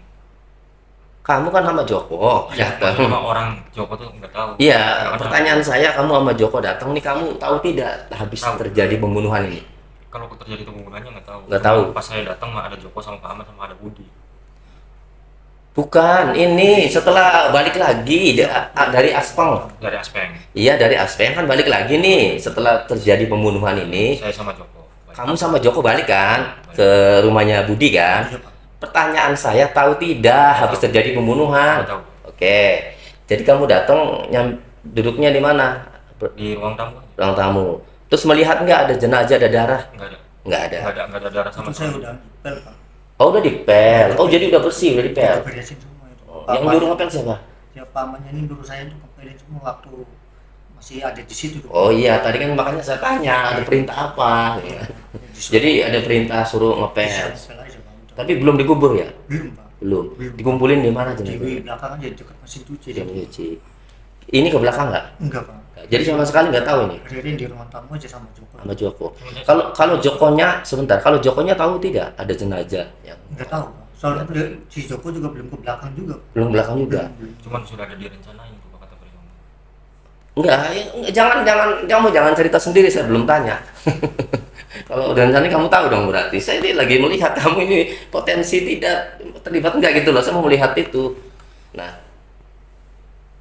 Kamu kan sama Joko datang. Cuma orang Joko tuh nggak tahu. Iya, Nggak tahu. pertanyaan saya, kamu sama Joko datang nih, kamu tahu tidak habis Tahu. terjadi pembunuhan ini? Kalau terjadi pembunuhannya nggak tahu. Nggak tahu. Pas saya datang mah ada Joko sama Pak Aman sama ada Budi. Bukan, ini setelah balik lagi dari Aspang. Dari Aspeng. Iya, dari Aspang kan balik lagi nih setelah terjadi pembunuhan ini. Saya sama Joko. Kamu sama Joko balik kan ke rumahnya Budi kan? Iya Pak. Pertanyaan saya, tahu tidak habis terjadi pembunuhan? Nggak tahu. Oke. Jadi kamu datang duduknya di mana? Di ruang tamu aja. Ruang tamu. Terus melihat nggak ada jenazah, ada darah? Nggak ada. Nggak ada. Nggak ada darah sama Itu saya sekali. udah ngepel Pak. Oh, udah dipel. Oh, jadi udah bersih, udah dipel. Udah beresin semua itu. Oh, Pak yang Aman- nyuruh ngepel siapa? Ya pamannya ini dulu saya tuh ngepelin semua waktu masih ada di situ tuh. Oh iya, tadi kan makanya saya tanya ada perintah apa. Ya. Jadi ada perintah suruh ngepel. ngepel aja Pak. Udah. Tapi belum dikubur ya? Belum Pak. Belum. Dikumpulin di mana Di jenazahnya? belakang aja dekat mesin cuci. Jam cuci. Ini ke belakang nggak? Enggak Pak. Jadi sama sekali nggak tahu ini Ririn di ruang tamu aja sama Joko. sama Joko. Kalau Jokonya sebentar, kalau Jokonya tahu tidak ada jenazah yang Enggak tahu Pak. Soalnya si Joko juga belum ke belakang juga. belum belakang juga. Belum. Cuman sudah ada direncanain tuh kata Priyo. Enggak, jangan kamu jangan cerita sendiri, saya belum tanya. Kalau rencana kamu tahu dong berarti. Saya ini lagi melihat kamu ini potensi tidak terlibat enggak gitu loh. Saya mau melihat itu. Nah,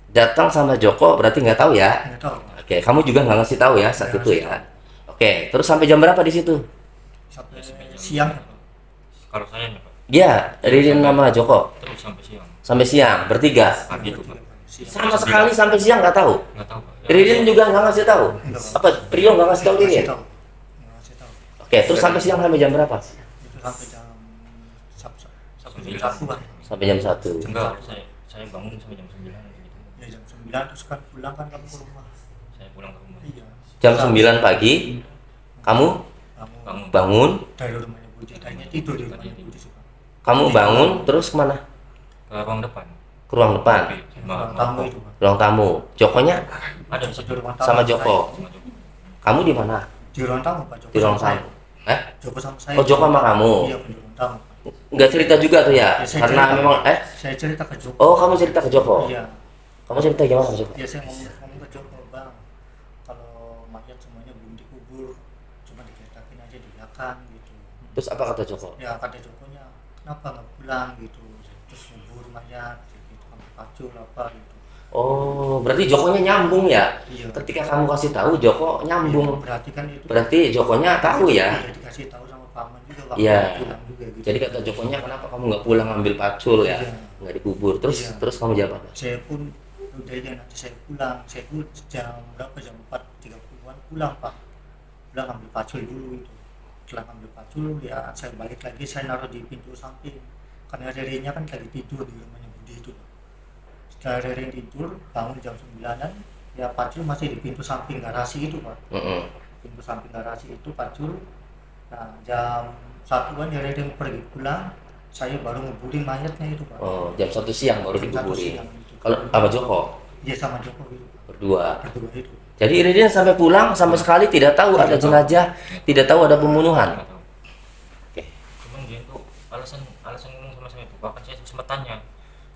datang sama Joko berarti nggak tahu ya? Enggak tahu Pak. Oke, kamu juga nggak ngasih tahu ya saat Nggak itu ngasih ya? Oke, terus sampai jam berapa di situ? Sampai Ya, sampai jam- siang. Kalau saya nih Pak, Iya, Ririn nama Joko terus sampai siang. sampai siang bertiga. Pagi tuh Pak. Siang. Sama sekali sampai siang nggak tahu. Nggak tahu Pak. Ririn juga nggak ngasih tahu. Enggak, Pak. Apa Priyo nggak ngasih tahu Nggak Ririn? ngasih tahu. Nggak ngasih tahu. Oke, terus sampai siang sampai jam berapa? Itu sampai jam Sembilan. satuan. Sampai jam 1. Enggak, saya bangun sampai jam 9 gitu. Ya jam 9 terus kan pulang kan kamu ke rumah. Saya pulang ke rumah. Iya. Jam 9 pagi kamu Kamu bangun, dari rumahnya Budi, tadinya tidur di rumahnya Budi suka. kamu bangun terus kemana? Ke ruang depan. Ke ruang depan, Tapi sama Ruang tamu Joko. itu Pak. ruang tamu. Jokonya Ada di situ. Di ruang tamu sama saya. Joko. Sama Joko. Kamu di mana? Di ruang tamu Pak Joko. Di ruang sama saya. tamu. Eh? Joko sama saya. Oh, Joko sama kamu. Iya, di ruang tamu. Nggak cerita juga tuh ya? Ya, saya Karena cerita. memang Saya cerita ke Joko. Oh, kamu cerita ke Joko. Iya. Kamu cerita gimana ke Joko? Ya saya ngomong ke Joko, Bang. Kalau mayat semuanya belum dikubur, cuma dikertakin aja di belakang gitu. Terus apa kata Joko? Ya kata Jokonya, kenapa nggak pulang gitu? Terus ngubur mayat gitu, pakai pacul apa gitu. Oh, berarti Jokonya nyambung ya? Iya. Ketika kamu kasih tahu, Joko nyambung. Berarti kan itu Berarti Jokonya tahu ya? udah dikasih tahu sama Pak Aman juga waktu Iya. pulang juga gitu. Jadi kata Jokonya, kenapa kamu nggak pulang ambil pacul ya? Iya. Nggak dikubur. Terus Iya. terus kamu jawab apa? Saya pun udah ya nanti saya pulang. Saya pun jam berapa, jam 4.30-an pulang Pak. Pulang ambil pacul dulu itu. Setelah ambil pacul ya saya balik lagi, saya naruh di pintu samping. Karena Rere-nya kan lagi tidur di rumahnya Budi itu. Setelah Rere tidur, bangun jam 9-an, ya pacul masih di pintu samping garasi itu Pak. Mm-mm. Pintu samping garasi itu pacul. Nah jam 1-an ya Rere pergi pulang, saya baru nguburin mayatnya itu Pak. Oh, jam 1 siang baru Jam 1 dikuburin. siang itu. Kalau apa Joko? Iya sama Joko itu Pak. Berdua. Berdua itu. Jadi Iridin sampai pulang sama sekali tidak tahu ada jenazah, tidak tahu ada pembunuhan. Nggak tahu. Oke. Cuman dia tuh alasan ngomong sama saya itu, bahkan saya sempat tanya.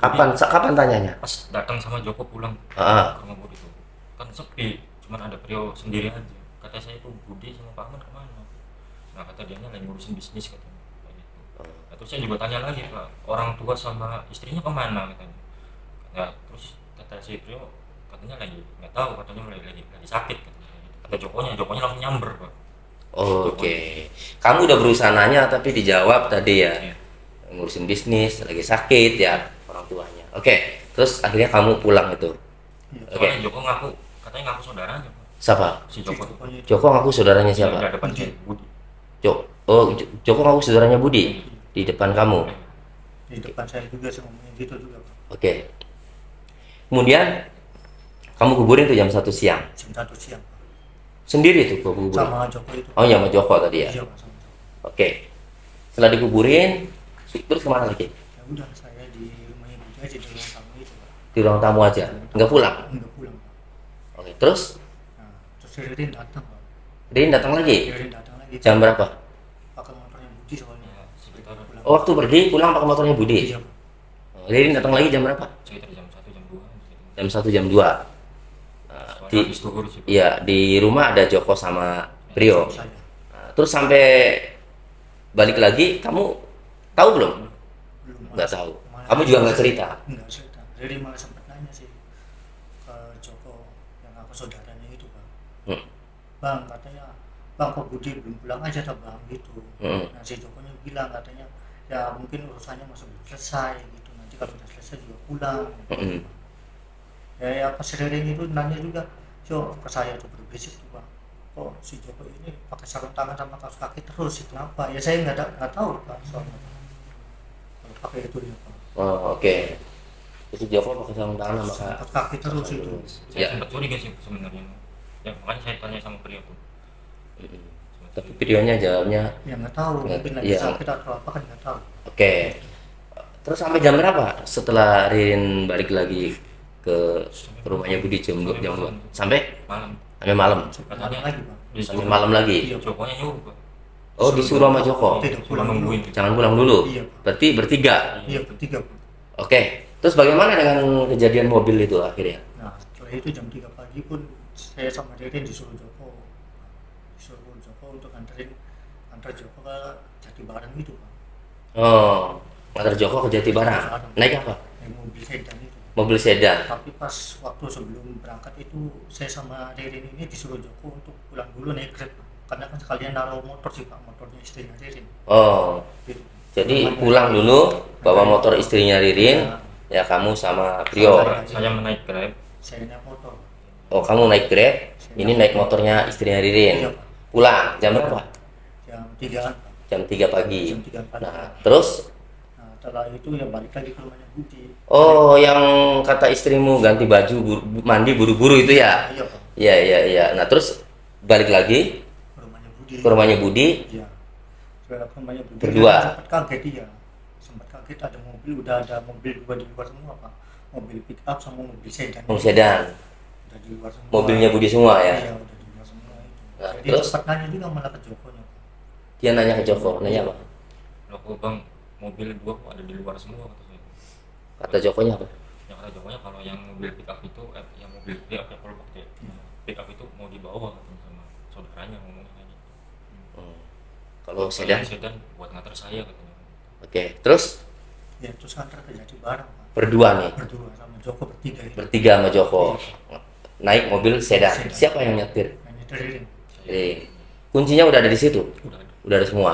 Kapan tanyanya? Pas datang sama Joko pulang Ah. ke rumah Budi itu kan sepi, cuman ada Prio sendiri aja. Kata saya itu Budi sama Pak Aman kemana? Nah kata dia lagi ngurusin bisnis katanya. Kayak gitu. Nah, terus saya juga tanya lagi Pak, orang tua sama istrinya kemana katanya. Nah, terus kata si Prio katanya lagi nggak tahu, katanya lagi sakit katanya. Kata Jokonya langsung nyamber Pak. Oke. Kamu udah berusaha nanya tapi dijawab tadi ya. Iya. Ngurusin bisnis, lagi sakit ya orang tuanya. Oke. Terus akhirnya kamu pulang itu. Iya. Oke. Soalnya Joko katanya ngaku saudaranya Pak. Siapa? Si Joko tuh. Pokoknya itu. Joko ngaku saudaranya Di siapa? depan si Budi. Joko ngaku saudaranya Budi di depan kamu. Di depan saya juga saya ngomongin gitu juga Pak. Oke. Kemudian kamu kuburin tuh jam 1 siang. Jam 1 siang Pak. Sendiri tuh kau kuburin. Sama Joko itu. Oh ya sama Joko tadi ya. Iya Pak, sama Joko. Oke. Setelah dikuburin, terus kemana lagi? Ya udah saya di rumahnya Budi aja, di ruang tamu itu Pak. Di ruang tamu aja, nggak pulang. Enggak pulang Pak. Oke. Terus Nah, terus Ririn datang Pak. Rin datang lagi. Ririn datang lagi. Jam berapa? Pakai motornya Budi soalnya. Ya, sekitar Pulang. Oh, waktu pergi pulang pakai motornya Budi. Iya Pak. Rin datang lagi jam berapa? sekitar jam 1 jam 2 gitu. Jam 1 jam 2. Soalnya Di habis zuhur sih Pak. iya, di rumah ada Joko sama Prio. Saya. Nah, terus sampai balik lagi kamu tahu belum? Belum. Nggak tahu. Malah- Kamu juga nggak cerita. Enggak cerita. Ririn malah sempat nanya sih ke Joko yang aku saudaranya itu Pak. Hmm. Bang katanya, Bang kok Budi belum pulang aja tak Bang gitu. Hmm. Nah si Jokonya bilang katanya ya mungkin urusannya masih belum selesai gitu, nanti kalau udah selesai juga pulang. Mm-mm. Ya pas Ririn itu nanya juga, Jo ke saya tuh berbisik tuh Bang, kok si Joko ini pakai sarung tangan sama kaos kaki terus sih, kenapa? Ya saya nggak tahu Pak soalnya kalau pakai itu ya Pak. Oh, oke. Terus Joko pakai sarung tangan sama Kaos kaki terus itu. Saya Ya. sempat curiga sih sebenarnya. Ya makanya saya tanya sama Prio tuh. Mm-mm. Tapi videonya jawabnya Ya nggak tahu, Nggak- mungkin lagi iya. sakit atau apa kan nggak tahu. oke. Terus sampai jam berapa setelah Rin balik lagi ke rumahnya Budi jam 2 jam 2? Sampai Malam. malam. Ada lagi Bang. Sampai malam lagi. Iya. Jokonya nyuruh Pak. Oh, disuruh sama Joko. Tidak Suruh pulang dulu. nungguin. Jangan pulang dulu. Iya. Berarti bertiga. Iya bertiga Pak. Oke. Terus bagaimana dengan kejadian mobil itu akhirnya? Nah setelah itu jam 3 pagi pun saya sama Ririn disuruh Joko untuk antar Joko ke Jatibarang gitu Pak. Oh, ngantar Joko ke Jatibarang. Naik apa? Naik mobil sedan itu. Mobil sedan. Tapi pas waktu sebelum berangkat itu saya sama Ririn ini disuruh Joko untuk pulang dulu naik Grab Pak. Karena kan sekalian naruh motor sih Pak, motornya istrinya Ririn Oh, gitu. jadi pulang dulu bawa motor istrinya Ririn, ya kamu sama Prio. Saya menaik Grab. Saya naik motor. Oh, kamu naik Grab, ini naik motornya istrinya Iya Ririn. Pak. Pulang jam berapa? Jam 3-an Pak. Jam 3 pagi. Jam 3 pagi. Nah, terus Nah setelah itu ya balik lagi ke rumahnya Budi. oh, yang kata istrimu ganti baju mandi buru-buru itu ya? Iya Pak. Iya, iya, iya. Nah, terus balik lagi Ke rumahnya Budi. ke rumahnya Budi. Iya. Ke rumahnya Budi. Berdua. Sempat kaget dia. Sempat kaget ada mobil, udah ada mobil dua di luar semua Pak. Mobil pick up sama mobil sedan. Mobil sedan. Udah di luar semua. Mobilnya Budi semua ya? Iya, udah di luar semua itu. Nah, Jadi terus? sempat nanya juga malah ke Jokonya. Dia nanya ke Joko, nanya apa? Loh kok Bang, mobil dua kok ada di luar semua kata saya. Kata Jokonya apa? Yang kata Jokonya kalau yang mobil pick up itu yang mobil pick up ya kalau pakai pick up itu mau dibawa katanya sama saudaranya ngomongnya kayak gitu. Hmm. Kalau Kalau sedan, yang sedan buat ngantar saya katanya. oke. Terus Ya terus antar ke Jatibarang Pak. berdua nih. Berdua sama Joko bertiga itu. Bertiga sama Joko. Naik mobil sedan. Sedan. Siapa yang nyetir? Nah, itu Ririn. Kuncinya udah ada di situ. Udah ada. Udah ada semua.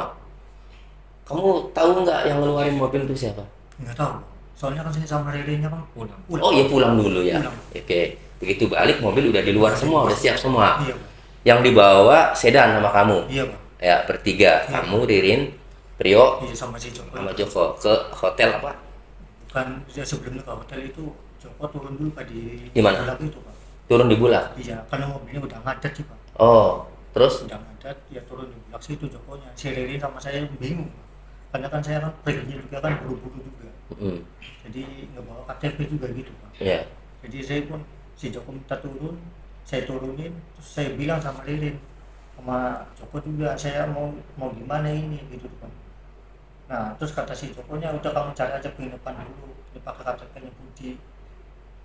Kamu tahu nggak yang ngeluarin mobil itu siapa? Nggak tahu. Soalnya kan saya sama Ririnnya kan Pulang. Oh iya, pulang dulu ya. Pulang. Oke. Begitu balik mobil udah di luar semua, udah siap semua. Iya, Pak. Yang dibawa sedan sama kamu. Iya, Pak. Ya, bertiga. Iya. Kamu, Ririn, Prio, Iya, sama si Joko. sama Joko ke hotel apa? Bukan, ya sebelumnya ke hotel itu Joko turun dulu Pak Di mana? Bulak itu, Pak. Turun di Bulak. Iya, karena mobilnya udah ngadet sih, Pak. Oh, terus? Udah ngadet, ya turun di Bulak situ Jokonya. Si Ririn sama saya bingung, Pak. Karena kan saya kan perginya juga kan buru-buru juga. Mm, Jadi nggak bawa KTP juga gitu, Pak. ya. Jadi saya pun si Joko minta turun, saya turunin, terus saya bilang sama Ririn, sama Joko juga, saya mau gimana ini gitu kan. Nah terus kata si Jokonya, udah kamu cari aja penginapan dulu, ini pakai KTP-nya Budi.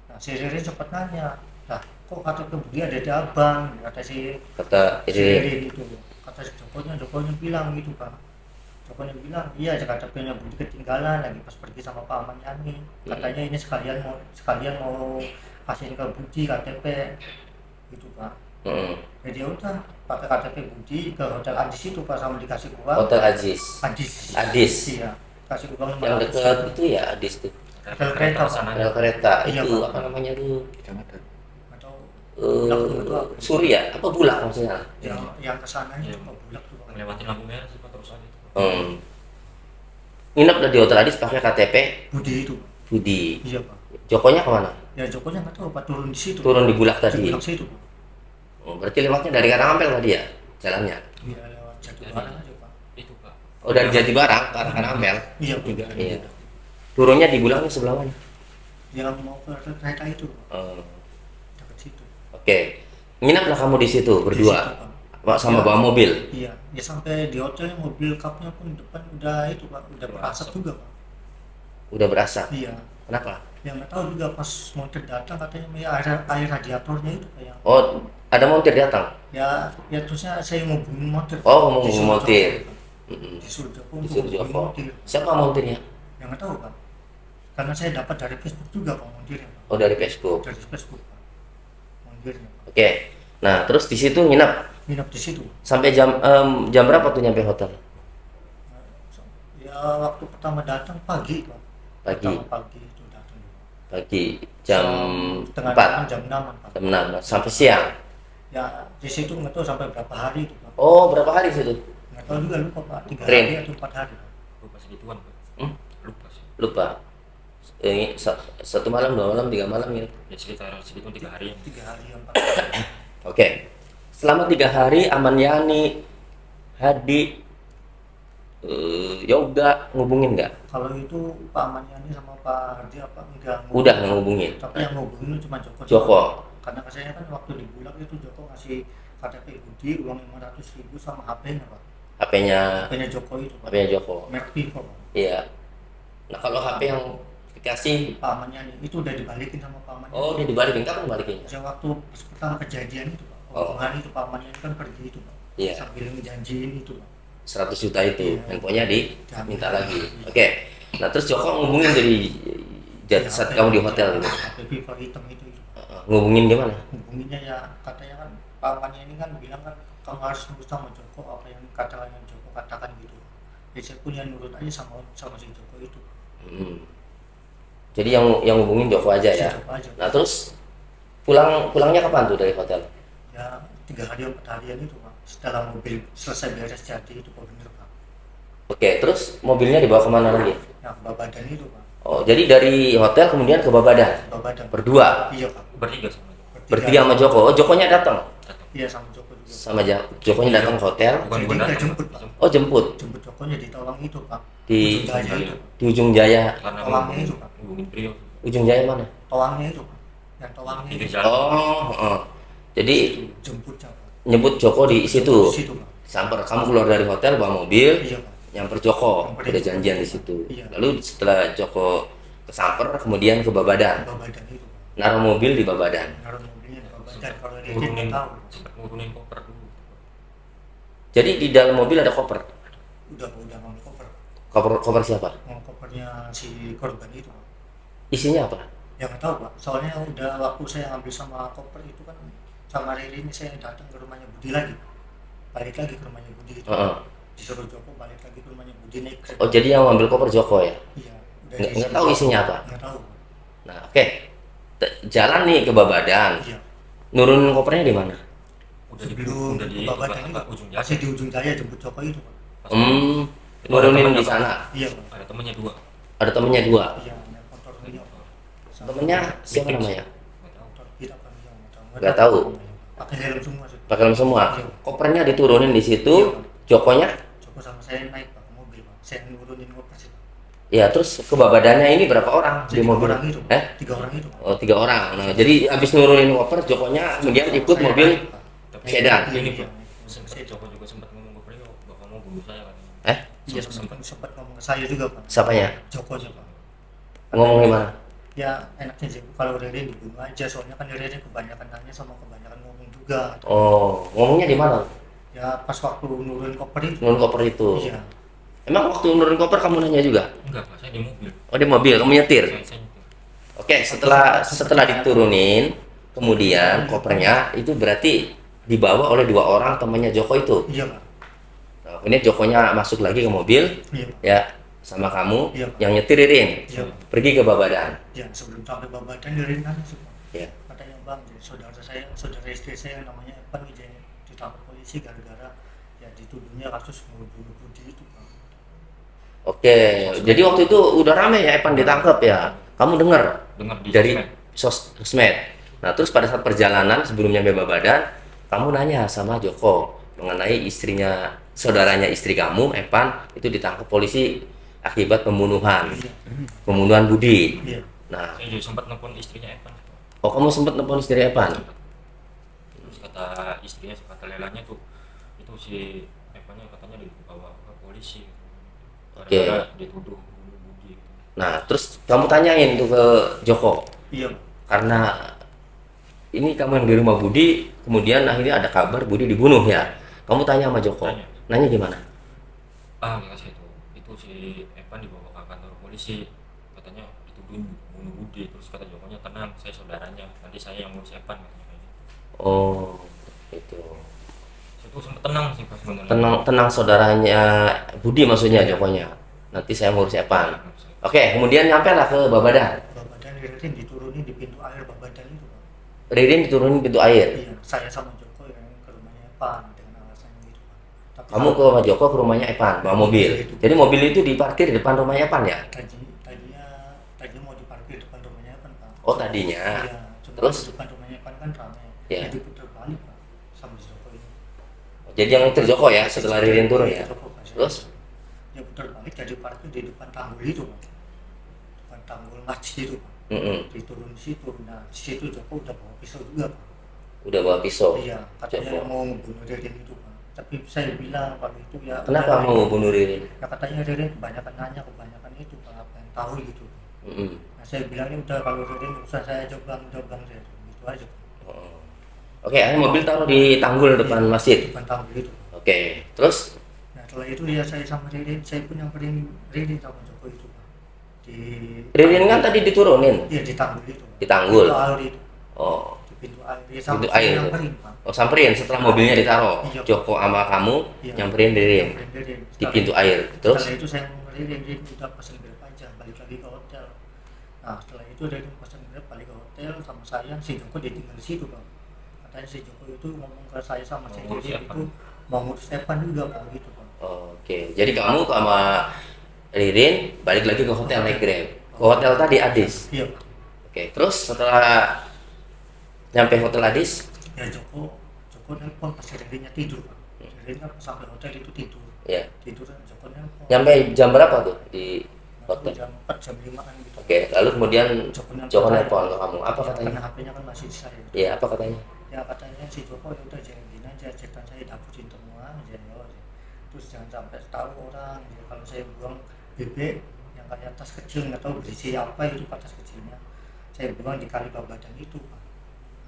Nah si Ririn sempat nanya, nah kok KTP Budi ada di abang, kata si Kata Ririn. Ririn itu. Kata si Jokonya bilang gitu kan. Jokonya bilang, iya KTP-nya Budi ketinggalan lagi pas pergi sama Pak Aman Yani. Katanya ini sekalian mau kasihin ke Budi KTP gitu Pak. Jadi ya udah pakai KTP Budi ke hotel Adis itu Pak, sama dikasih uang. Hotel Aziz. Adis. Iya, kasih uang Yang 500. dekat itu ya Adis tuh. Rel kereta, Pak. sana. Rel kereta Iya, itu Pak. apa namanya tuh? Atau Surya apa Bulak maksudnya? yang kesana itu Iya. Pak Bulak tuh Pak. Melewati lampu merah sih Pak, terus aja. Nginep di Hotel Adis pakai KTP Budi itu. Budi. Iya Pak. Jokonya kemana? Ya Jokonya nggak tahu Pak, turun di situ. Turun di Bulak Di tadi. Bulak situ Pak. Oh, berarti lewatnya dari Karangampel tadi ya jalannya. Iya lewat Jatibarang aja Pak. Itu Pak. Oh, dari Jatibarang ke arah Karangampel. Iya Pak. Iya. Turunnya di Bulaknya sebelah mana? Yang mau ke kereta itu Pak. Oh, Dekat situ. oke. Nginaplah kamu di situ Di berdua. situ, Pak. Pak sama Ya. bawa mobil. Iya, ya sampai di hotelnya mobil cupnya pun depan udah itu Pak, udah berasap juga Pak. Udah berasap. Iya. Kenapa? Yang nggak tahu juga pas montir datang katanya ya air radiatornya itu Pak yang Oh, ada montir datang. ya terusnya saya mau hubungin montir. Oh, mau Disuruh montir. Joko, Pak. Mm-mm. Disuruh Joko untuk Disuruh hubungin Joko. montir. Siapa montirnya? Yang nggak tahu Pak. Karena saya dapat dari Facebook juga Pak montirnya Pak. Oh, dari Facebook. Dari Facebook Pak. Montirnya Pak. Oke. Nah, terus di situ nginap Nginap di situ. sampai jam berapa tuh nyampe hotel? Ya waktu pertama datang pagi Pak. Pagi. Pertama pagi itu datang. Pagi jam Tengah 4, malam jam 6 Pak. jam 6 sampai siang. Ya di situ nggak tahu sampai berapa hari itu Pak. Oh, berapa hari situ? Nggak tahu juga lupa Pak. 3 Keren. hari atau 4 hari Pak. Lupa segituan Pak. Lupa sih. Lupa. Satu malam, 2 malam, 3 malam gitu. Ya sekitar segitu 3 hari. 3 hari 4 hari. Oke. Selama 3 hari Aman Yani, Hadi, Yoga ngubungin nggak? Kalau itu Pak Amaniani sama Pak Hardi apa enggak Udah nggak ngubungin. Tapi yang ngubungin cuma Joko. Joko. Karena saya kan waktu di Bulak itu Joko ngasih KTP Budi uang 500.000 sama HP-nya Pak. HP-nya HP-nya Joko itu Pak. HP-nya Joko. Merek Vivo Pak. Iya. Nah, kalau HP yang dikasih, Pak Amaniani itu udah dibalikin sama Pak Amaniani. oh dia dibalikin, kapan balikinnya? Saya waktu pas pertama kejadian itu Pak. Oh. Hari itu Pak Amaniani kan pergi itu Pak. Iya. Sambil ngejanjiin itu Pak. 100 juta itu, Iya. handphonenya minta lagi. Iya. Oke. Nah, terus Joko ngubungin dari saat kamu di hotel gitu. HP Vivo hitam itu. Ngubungin di mana? Hubunginnya ya katanya kan Pak Amaniani ini kan bilang kan kamu harus nurut sama Joko apa yang katakan yang Joko katakan gitu. Ya saya punya nurut aja sama si Joko itu. Jadi yang ngubungin Joko aja ya. Si Joko aja. Nah, terus pulangnya kapan tuh dari hotel? Ya 3 hari 4 harian itu Pak. Setelah mobil selesai beres jadi itu Pak bener Pak. Oke, terus mobilnya dibawa kemana lagi? Yang Babadan itu Pak. Oh, jadi dari hotel kemudian ke Babadan Babadan. berdua, Iya Pak. Bertiga sama itu. bertiga sama Joko. Oh, Jokonya datang, Datang. Iya sama Joko juga. sama Jokonya datang ke hotel. Bukan Jadi bukan udah datang. jemput, Pak. Oh, jemput Jemput Jokonya di Tawang itu Pak. di Ujung Jaya itu. Pak. di Ujung Jaya. Karena Tawangnya itu Pak. hubungin Prio. Ujung Jaya mana? Tawangnya itu Pak. Yang Tawangnya Itu itu. jalan. Oh. Jadi Jemputnya Pak. nyebut Joko di situ. Di situ Pak. Sampai kamu keluar dari hotel bawa mobil, Iya Pak. nyamper Joko, Nyamper udah Joko. janjian di situ. Iya. Lalu setelah Joko kesamper, kemudian ke Babadan, Babadan itu Pak. naruh mobil di Babadan. Naruh mobilnya di Babadan kalau dia Ngurunin, nggak tahu. sempat ngurunin koper dulu. Jadi di dalam mobil ada koper. Udah ngambil koper. Koper siapa? Mau kopernya si korban itu Pak. Isinya apa? Ya nggak tahu Pak, soalnya udah waktu saya ngambil sama koper itu kan sama Riri ini saya datang ke rumahnya Budi lagi, balik lagi ke rumahnya Budi itu. Heeh. Disuruh Joko balik lagi ke rumahnya Budi naik kereta. Oh, jadi yang ngambil koper Joko ya? Iya, udah Nggak tahu isinya apa? Nggak tahu. Nah, oke. Jalan nih ke Babadan. Iya. Nurunin kopernya di mana? Sebelum udah di Babadan apa, itu ujung masih di ujung jaya jemput Joko itu Pak. Nurunin di sana. Iya Pak. ada temennya 2. Ada temennya 2. Iya, naik motor ini Pak. Sama Temennya siapa namanya? motor kita kan yang Nggak tahu. Pakai helm semua sih. Pakai helm semua. Iya. Kopernya diturunin di situ. Jokonya? Joko sama saya naik Pak ke mobil Pak. Saya nurunin koper sih. Ya, terus ke Babadannya ini berapa orang di Tiga mobil? orang itu. Eh? 3 orang itu Pak. Oh, 3 orang. Nah, jadi habis nurunin koper, Jokonya kemudian ikut Saya mobil. naik, Pak. Tapi Sedan. ini Iya. Pak, sempat Joko juga sempat ngomong ke beliau bapak mau bunuh saya kan. Eh? Iya sempat ngomong ke saya juga Pak. Siapanya? Joko aja Pak. Ngomong gimana? Ya enaknya sih kalau Rere dibunuh aja, soalnya kan Rere kebanyakan nanya sama kebanyakan ngomong juga. Oh, ngomongnya di mana? Ya pas waktu nurunin koper itu. Nurunin koper itu. Iya. Emang waktu nurunin koper kamu nanya juga? Enggak Pak, saya di mobil. Oh, di mobil, kamu nyetir. Saya nyetir. Oke, setelah diturunin, kemudian kopernya itu berarti dibawa oleh 2 orang temannya Joko itu. Iya Pak. Nah, kemudian Jokonya masuk lagi ke mobil, Iya Pak. ya sama kamu Iya, Pak. yang nyetiririn, Iya Pak. pergi ke Babadan. Ya sebelum sampai Babadan Rere nanya sih Pak. Ya. Katanya Bang, jadi saudara istri saya namanya Evan ditangkap polisi gara-gara ya dituduhnya kasus membunuh Budi itu Pak. Oke, jadi waktu itu udah rame ya Evan ditangkap ya. Kamu dengar Dengar di dari sosmed. sosmed. Nah, terus pada saat perjalanan sebelum nyampe Babadan, kamu nanya sama Joko mengenai saudaranya istri kamu, Evan, itu ditangkap polisi akibat pembunuhan Budi. Iya. Nah, Saya juga sempat nelfon istrinya Evan. oh kamu sempat nelpon istri Evan? Terus kata istrinya, kata Lelanya tuh itu si Evannya katanya dibawa ke polisi. Oke. Gara-gara dituduh bunuh Budi. Nah, terus kamu tanyain tuh ke Joko, Iya. karena ini kamu yang di rumah Budi, kemudian akhirnya ada kabar Budi dibunuh ya. Kamu tanya sama Joko, Tanya. nanya gimana? Nggak kasih itu si Evan dibawa ke kantor polisi, katanya dituduh bunuh Budi. Terus kata Jokonya, tenang, saya saudaranya, nanti saya yang ngurus Evan katanya kayak gitu. Oh, itu. Saya tuh sempet tenang sih pas sebenarnya. Tenang saudaranya Budi maksudnya Jokonya. Nanti saya ngurus Evan. Oke, kemudian nyampe lah ke Babadan. Babadan Rere diturunin di pintu air Babadan itu Pak. Ririn diturunin pintu air. Iya, saya sama Joko yang ke rumahnya Evan dengan alasannya gitu Pak. Tapi Kamu ke rumah Joko ke rumahnya Evan bawa mobil. Jadi mobil itu diparkir di depan rumahnya Evan ya? tadinya mau diparkir depan rumahnya Evan Pak. Oh, tadinya. Iya, cuma Terus? di depan rumahnya Evan kan ramai. Iya. Jadi putar balik Pak sama si Joko ini. Jadi yang nyetir Joko ya setelah Ririn turun ya. Joko, Pak. Terus? Ya putar balik jadi parkir di depan tanggul itu Pak. Depan tanggul masjid itu Pak. Diturun di situ. Nah, di situ Joko udah bawa pisau juga Pak. Udah bawa pisau. Iya, katanya Joko. mau ngebunuh Ririn itu Pak. Tapi saya bilang kalau itu ya Kenapa udah, mau bunuh Ririn? ya katanya Ririn kebanyakan nanya, kebanyakan itu Pak, apa yang tahu gitu. Mm-mm. Nah, saya bilangnya udah kalau Ririn usah saya coba saya gitu aja. Oh. Oke, akhirnya mobil taruh di tanggul depan masjid. Depan tanggul itu. Oke, terus Nah, setelah itu ya saya sama Ririn, saya pun nyamperin Ririn sama Joko itu Pak. Di Ririn kan tadi diturunin iya di tanggul itu. di tanggul. Pintu air itu. Oh, Di pintu air. Ya, pintu saya air. nyamperin Pak. Oh, samperin setelah mobilnya ditaruh. Iya. Joko sama kamu Iya. nyamperin Ririn Nyamperin Ririn. di Setelah- pintu air. Terus Setelah itu saya ngomong Ririn udah pesen Grab aja, balik lagi ke hotel. Nah, setelah itu Ririn pesen Grab balik ke hotel sama saya, si Joko ditinggal di situ Pak. Katanya si Joko itu ngomong ke saya sama si Mau ngurus Ririn Evan. itu mau ngurus Evan juga Pak gitu Pak. oke, jadi kamu sama Ririn balik lagi ke hotel naik Grab. Ke hotel tadi Adis. Iya Pak. Oke, terus setelah nyampe hotel Adis, Ya Joko nelpon pas Ririnnya tidur Pak. Ririn kan sampai hotel itu tidur. ya. Tidur Joko nelpon. Nyampe jam berapa tuh di hotel? Jam 4 jam 5-an gitu. Oke, lalu kemudian Joko Joko nelpon ke kamu. Apa Ya, katanya? karena HP-nya kan masih di saya. Iya, apa katanya? Ya katanya si Joko ya udah jangan gini aja, cetan saya dapetin semua aja ya. Terus jangan sampai tahu orang ya, kalau saya buang bebek yang kayak tas kecil nggak tahu berisi apa itu Pak, tas kecilnya saya buang di kali Babadan itu Pak,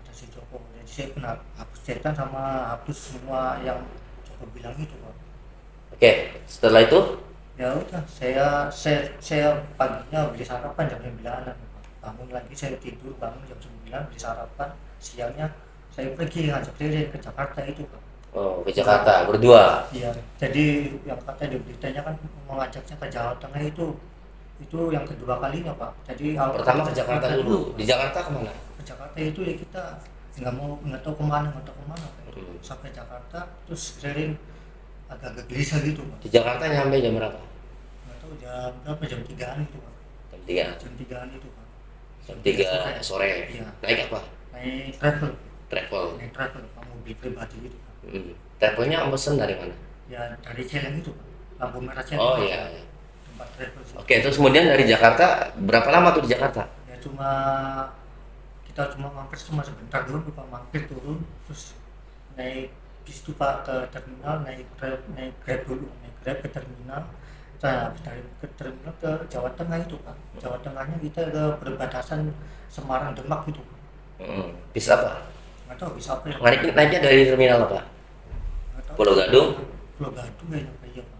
kata si Joko. Jadi saya pernah hapus cetan sama hapus semua yang Joko bilang itu Pak. Oke, setelah itu Ya udah saya paginya beli sarapan jam 9-an Pak. bangun lagi, saya tidur bangun jam 9 disarapan, siangnya saya pergi ngajak Ririn ke Jakarta itu Pak. Oh, ke Jakarta berdua. Iya, jadi yang kata di beritanya kan mengajaknya ke Jawa Tengah itu yang kedua kalinya Pak. Jadi Pertama ke Jakarta dulu. Di Jakarta kemana? Ke Jakarta itu ya kita nggak tahu kemana Pak. Sampai Jakarta terus Ririn agak gelisah gitu Pak. Di Jakarta nyampe jam berapa? Nggak tahu jam berapa, jam 3-an itu Pak. Jam 3. Jam 3-an itu Pak. Jam 3 sore. Iya. Naik apa? Naik travel Travel. Pak, mobil pribadi gitu Pak. Travelnya pesen dari mana? Ya dari Celeng itu Pak, lampu merah Celeng. Oh iya. Tempat travel sih. Oke, terus kemudian dari Jakarta berapa lama tuh di Jakarta? Ya kita cuma mampir cuma sebentar dulu Pak, mampir turun terus naik bis tuh Pak ke terminal, naik Grab ke terminal. Nah, dari ke terminal ke Jawa Tengah itu Pak. Jawa Tengahnya kita ke perbatasan Semarang Demak gitu Pak. Bis apa? Nggak tahu bisa apa ya. Naiknya dari terminal apa? Nggak tahu. Pulau Gadung? Pulau Gadung kayaknya Pak, iya Pak.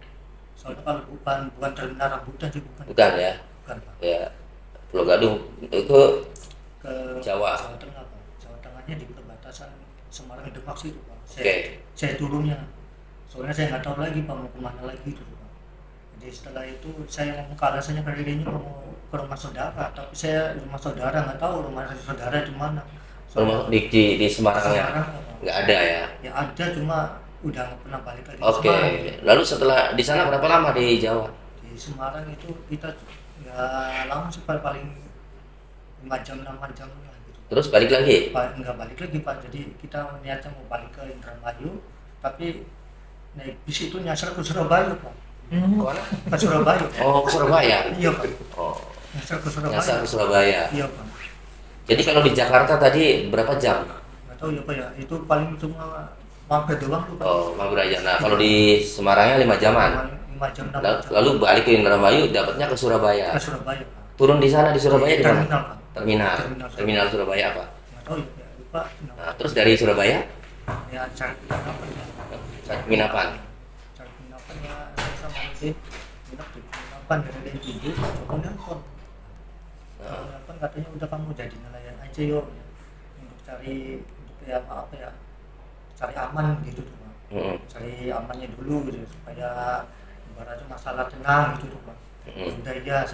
Soalnya kalau bukan terminal rambutan sih bukan. Bukan ya? Bukan Pak. Ya, Pulau Gadung itu Ke Jawa. Jawa Tengah Pak. Jawa Tengahnya di perbatasan Semarang Demak situ Pak. Oke. Saya turunnya. Soalnya saya nggak tahu lagi Pak mau kemana lagi itu Pak. Jadi setelah itu saya ngomong ke alasannya kali ini mau ke rumah saudara, tapi saya rumah saudara nggak tahu rumah saudara di mana. rumah di Semarangnya Semarang, nggak ada ya? ya ada cuma udah nggak pernah balik lagi ke Oke. Semarang. Lalu setelah di sana berapa lama di Jawa? Di Semarang itu kita nggak lama sih Pak, paling 5 jam 6 jam lah gitu. Terus balik lagi? Nggak balik lagi Pak, jadi kita niatnya mau balik ke Indramayu tapi naik bis itu nyasar ke Surabaya Pak. Kemana? Ke Surabaya. Oh, ke Surabaya. Iya Pak, Oh, nyasar ke Surabaya. nyasar ke Surabaya. Iya Pak, Jadi kalau di Jakarta tadi berapa jam? nggak tahu ya Pak ya, itu paling cuma mampir doang tuh Pak. Oh, mampir aja. Nah, kalau di Semarangnya 5 jaman. 5 jam 6 Lalu, jam lalu balik ke Indramayu, dapatnya ke Surabaya. ke Surabaya Pak. Turun di sana di Surabaya di mana? Terminal Pak. Terminal. Terminal Surabaya apa? Nggak tahu ya lupa. Nah, terus dari Surabaya Ya cari penginapan ya. cari penginapan. Cari penginapan ya, saya sama istri nginep di penginapan dari tidur coba nelfon. Nelfon katanya udah kamu jadi nelayan aja yuk untuk ya apa ya, cari aman gitu tuh Pak. Cari amannya dulu gitu supaya ibaratnya masalah tenang gitu tuh Pak. Udah ya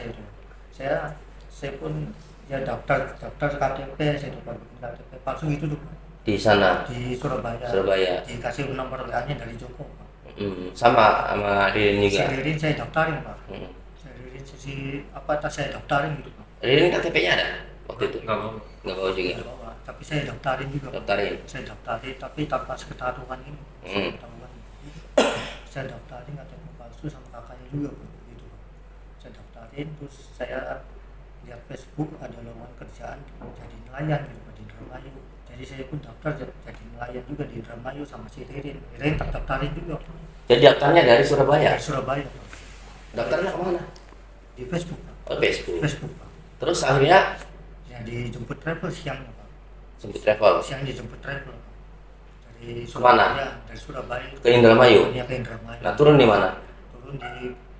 saya pun ya daftar KTP, saya tuh bikin KTP palsu gitu tuh Pak. Di sana Di Surabaya. Surabaya. Dikasih nomor WA-nya dari Joko Pak. Sama Ririn juga. Ririn saya daftarin Pak. Ririn saya daftarin gitu Pak. Ririn KTP-nya ada waktu itu? Nggak mau. Nggak bawa juga. Nggak bawa, tapi saya daftarin juga Pak. Daftarin. Saya daftarin tapi tanpa seketahuan ini. Seketahuan. Saya daftarin KTP palsu sama kakaknya juga Pak. Gitu Pak. Saya daftarin terus saya lihat Facebook ada lowongan kerjaan jadi nelayan gitu Pak di Indramayu. Jadi saya pun daftar jadi nelayan juga di Indramayu sama si Ririn terdaftarin juga Pak. Jadi daftarnya dari Surabaya. Dari Surabaya Pak. Daftarnya kemana? Di Facebook Pak. Oh, Facebook. Facebook Pak. Terus akhirnya Yang dijemput travel siangnya Pak. jemput travel Siang dijemput travel Pak. Dari Kemana? Surabaya, dari Surabaya ke Indramayu. Ya ke Indramayu. Nah, turun di mana? Turun di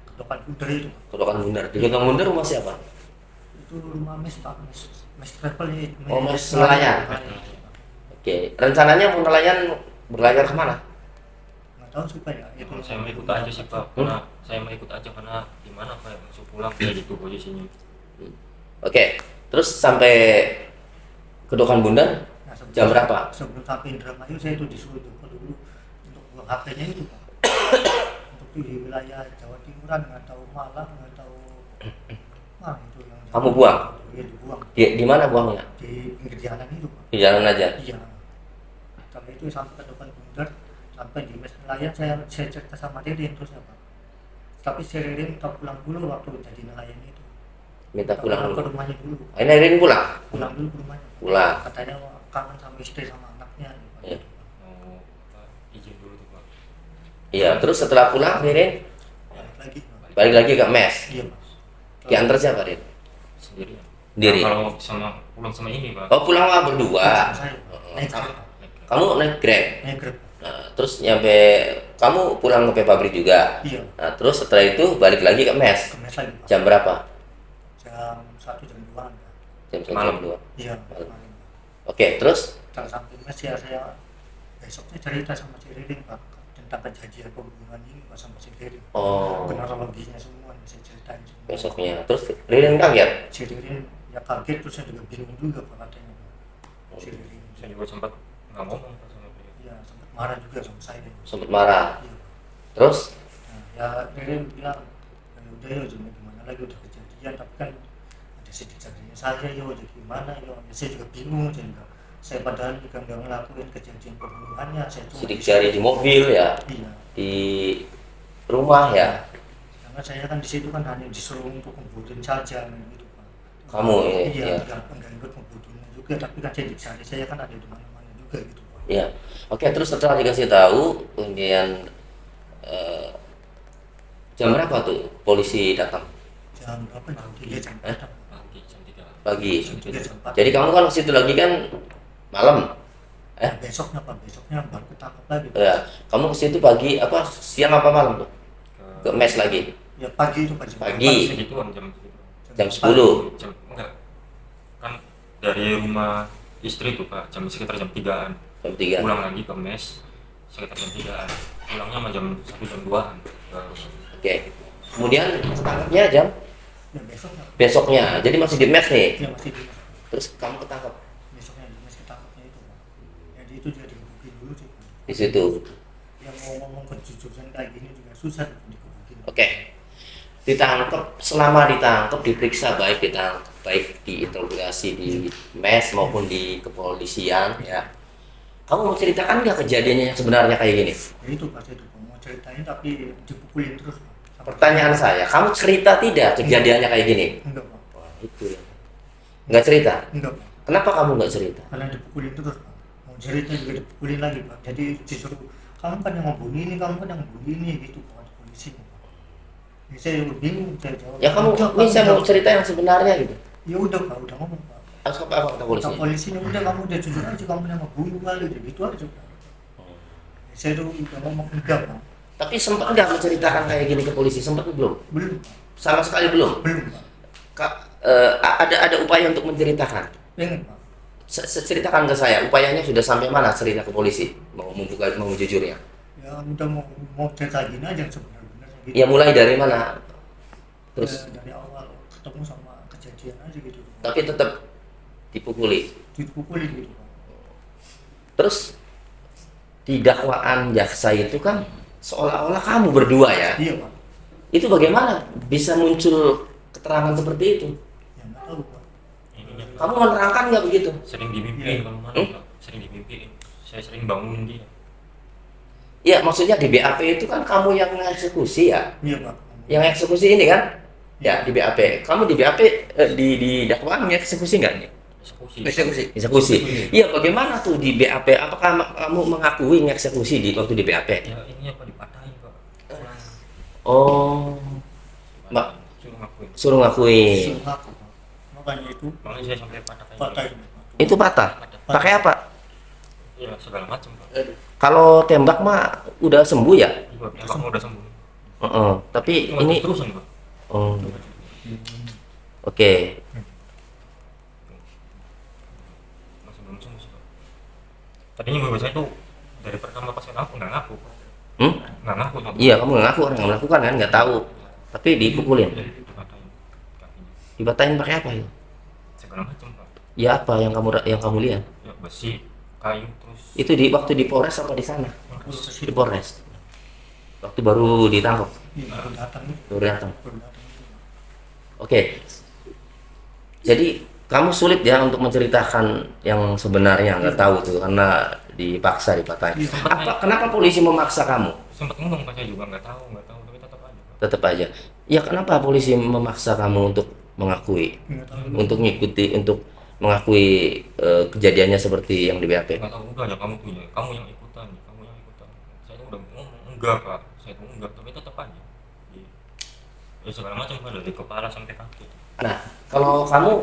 Kedokan Bundar itu Pak. Kedokan Bundar. Di Kedokan Bundar rumah siapa? Itu rumah mes Pak, mes travel ya. Oh, mes nelayan. Oke, rencananya mau nelayan berlayar kemana? Nggak tahu sih Pak ya. Itu Saya mau ikut aja sih Pak, karena saya mau ikut aja karena gimana Pak ya, langsung pulang kayak gitu posisinya. Oke, terus sampai Kedokan Bundar Nah, jam berapa? Sebelum sampai Indramayu saya itu disuruh Joko dulu untuk buang HP-nya itu Pak. Untuk di wilayah Jawa Timuran atau Malang atau itu yang Kamu buang? Iya dibuang Di mana buangnya? di pinggir jalan itu Pak. Di jalan aja. Iya. Sampai itu sampai ke depan Bundar, sampai di mes nelayan saya cerita sama Ririn terus apa. Tapi si Ririn minta pulang dulu waktu jadi nelayan itu. Minta pulang ke dulu. rumahnya dulu. Akhirnya Ririn pulang. Pulang dulu ke rumahnya. Pulang. Katanya kangen sama istri sama anaknya. Iya. Mau Pak, izin dulu tuh Pak. Iya, terus setelah pulang Ririn Balik lagi. Pak. balik lagi ke mes. Iya Mas. Diantar siapa Rin? Sendirian. Sendiri. Nah, kalau pulang sama ini Pak. Oh, pulang mah berdua. Saya naik Grab. Kamu naik Grab. Naik Grab. Nah, terus nyampe kamu pulang ke pabrik juga. Iya. Nah, terus setelah itu balik lagi ke mes. Ke mes lagi Pak. Jam berapa? Jam 1 jam 2 Pak. Jam 1 Malam. jam 2. Iya. Malam. malam. Oke, terus Setelah sampai mes ya saya besoknya cerita sama si Ririn Pak tentang kejadian pembunuhan ini Pak sama si Ririn. oh Kronologinya semua saya ceritain semua. besoknya terus Ririn kaget. Si Ririn ya kaget terus saya juga bingung juga Pak katanya Pak. Si Ririn Saya juga sempat nggak ngomong Pak sama beliau. ya sempat marah juga sama saya. Sempat marah. Iya. Terus Nah, ya Ririn bilang ya udah ya gimana lagi udah kejadian tapi kan ada sidik jarinya saya ya udah gimana ya saya juga bingung saya padahal juga nggak ngelakuin kejadian pembunuhannya saya cuma sidik jari di mobil ya, iya di rumah ya. karena saya kan di situ kan hanya disuruh untuk ngebutin saja gitu Pak. Kamu iya ya. nggak ikut ngebutinnya juga tapi kan sidik jari saya kan ada di mana-mana juga gitu Pak. Ya. Oke, terus setelah dikasih tahu kemudian jam berapa tuh polisi datang? Jam berapa nanti jam 4 Pagi jam 3. Pagi. jam 3 jam 4 Jadi kamu kan ke situ lagi kan malam. besoknya Pak besoknya baru ketangkep lagi Pak. Ya, kamu ke situ pagi apa siang apa malam tuh? Ke mes lagi. Ya pagi itu Pak jam Pagi. Segituan jam segitu. Jam 10. Jam enggak. Kan dari rumah istri tuh Pak sekitar jam 3-an. Jam 3. Pulang lagi ke mes sekitar jam 3-an. Pulangnya mah jam 1 jam 2-an. Oke. Kemudian ketangkapnya jam ya besoknya besoknya. Jadi masih di mes nih. ya masih di Terus kamu ketangkap besoknya di mes ketangkepnya itu Pak. Jadi itu juga digebukin dulu sih Pak. di situ. Yang mau ngomong kejujuran kayak gini juga susah digebukin. Oke. Ditangkap, selama ditangkap diperiksa baik diinterogasi di mes maupun di kepolisian ya. Kamu mau ceritakan nggak kejadiannya yang sebenarnya kayak gini? Ya itu Pak saya tuh mau ceritain tapi dipukulin terus Pak. Pertanyaan saya, kamu cerita tidak kejadiannya kayak gini? Enggak Pak. Wah, itu ya. Nggak cerita? Enggak Pak. Kenapa kamu nggak cerita? Karena dipukulin terus Pak. Mau cerita juga dipukulin lagi Pak. Jadi disuruh kamu kan yang ngebunuh ini, kamu kan yang ngebunuh ini gitu Pak di polisi. Ya, saya juga bingung saya jawab. Ya kamu "Enggak, bisa enggak." mau cerita yang sebenarnya gitu. Ya udah Pak, udah ngomong Pak. Apa kata polisi? Kata polisinya udah kamu udah jujur aja kamu yang ngebunuh kali gitu aja Pak. Ya, saya tuh udah ngomong enggak Pak. Tapi sempat nggak menceritakan kayak gini ke polisi? Sempat belum? Belum Pak. Sama sekali belum? Belum Pak. Ada upaya untuk menceritakan. Pengen Pak. Ceritakan ke saya, upayanya sudah sampai mana cerita ke polisi? Mau jujurnya? Ya udah mau cerita gini aja sebenarnya gitu. Ya mulai dari mana? Terus, Ya, dari awal ketemu sama kejadian aja gitu. tapi tetap dipukuli. Dipukulin gitu Pak. Terus di dakwaan jaksa itu kan seolah-olah kamu berdua ya. Iya Pak. Itu bagaimana bisa muncul keterangan seperti itu? Ya nggak tahu Pak. Ininya Kamu menerangkan nggak begitu? sering dimimpiin Iya. kalau malam Pak. Sering dimimpiin. Saya sering bangunin dia. Ya maksudnya di BAP itu kan kamu yang eksekusi ya. Iya Pak. Yang eksekusi ini kan? Ya di BAP. Kamu di BAP di dakwaan eksekusi nggak nih? Eksekusi. Eksekusi. Iya, bagaimana tuh di BAP? Apakah kamu mengakui eksekusi di waktu di BAP? Ya ininya Pak dipatahin Pak. Oh, Mbak Suruh ngakuin. suruh ngakuin. Suruh ngaku Pak. Makanya itu Makanya saya sampai patah kayak patah gini. ini Pak. Itu patah. Pakai apa? Ya segala macam Pak. Kalau tembak mah udah sembuh ya? Juga tembaknya udah sembuh. Heeh. Tapi Cuma ini terusan Pak. oh. Oke. Masih belum sembuh sih Pak. Tadinya mobil saya tuh dari pertama pas saya ngaku nggak ngaku. Hmm? Nggak ngaku. Iya, kamu nggak ngaku, orang nggak melakukan kan, nggak tahu. Tapi dipukulin. Ya, dipatahin kakinya. Dibatahin pakai apa ya? Segala macam Pak. Ya apa yang kamu lihat? Ya besi, kayu terus. Itu di waktu di Polres apa di sana? Terus ke Di situ. Polres. Waktu baru ditangkap, Iya, baru datang itu. baru datang. Baru datang itu Pak. Oke. Jadi kamu sulit ya untuk menceritakan yang sebenarnya, nggak tahu tuh karena dipaksa dipatahin. Iya. Kenapa polisi memaksa kamu? Sempat ngomong Pak saya juga nggak tahu tapi tetap aja Pak. Tetap aja. Ya kenapa polisi memaksa kamu untuk mengakui, Nggak tahu. untuk mengakui kejadiannya seperti yang di BAP? Nggak tahu udah ya kamu tuh ya, kamu yang ikutan. Saya tuh udah ngomong enggak Pak, saya tuh enggak tapi tetap aja. Ya segala macam Pak dari kepala sampai kaki. Nah, kalau kamu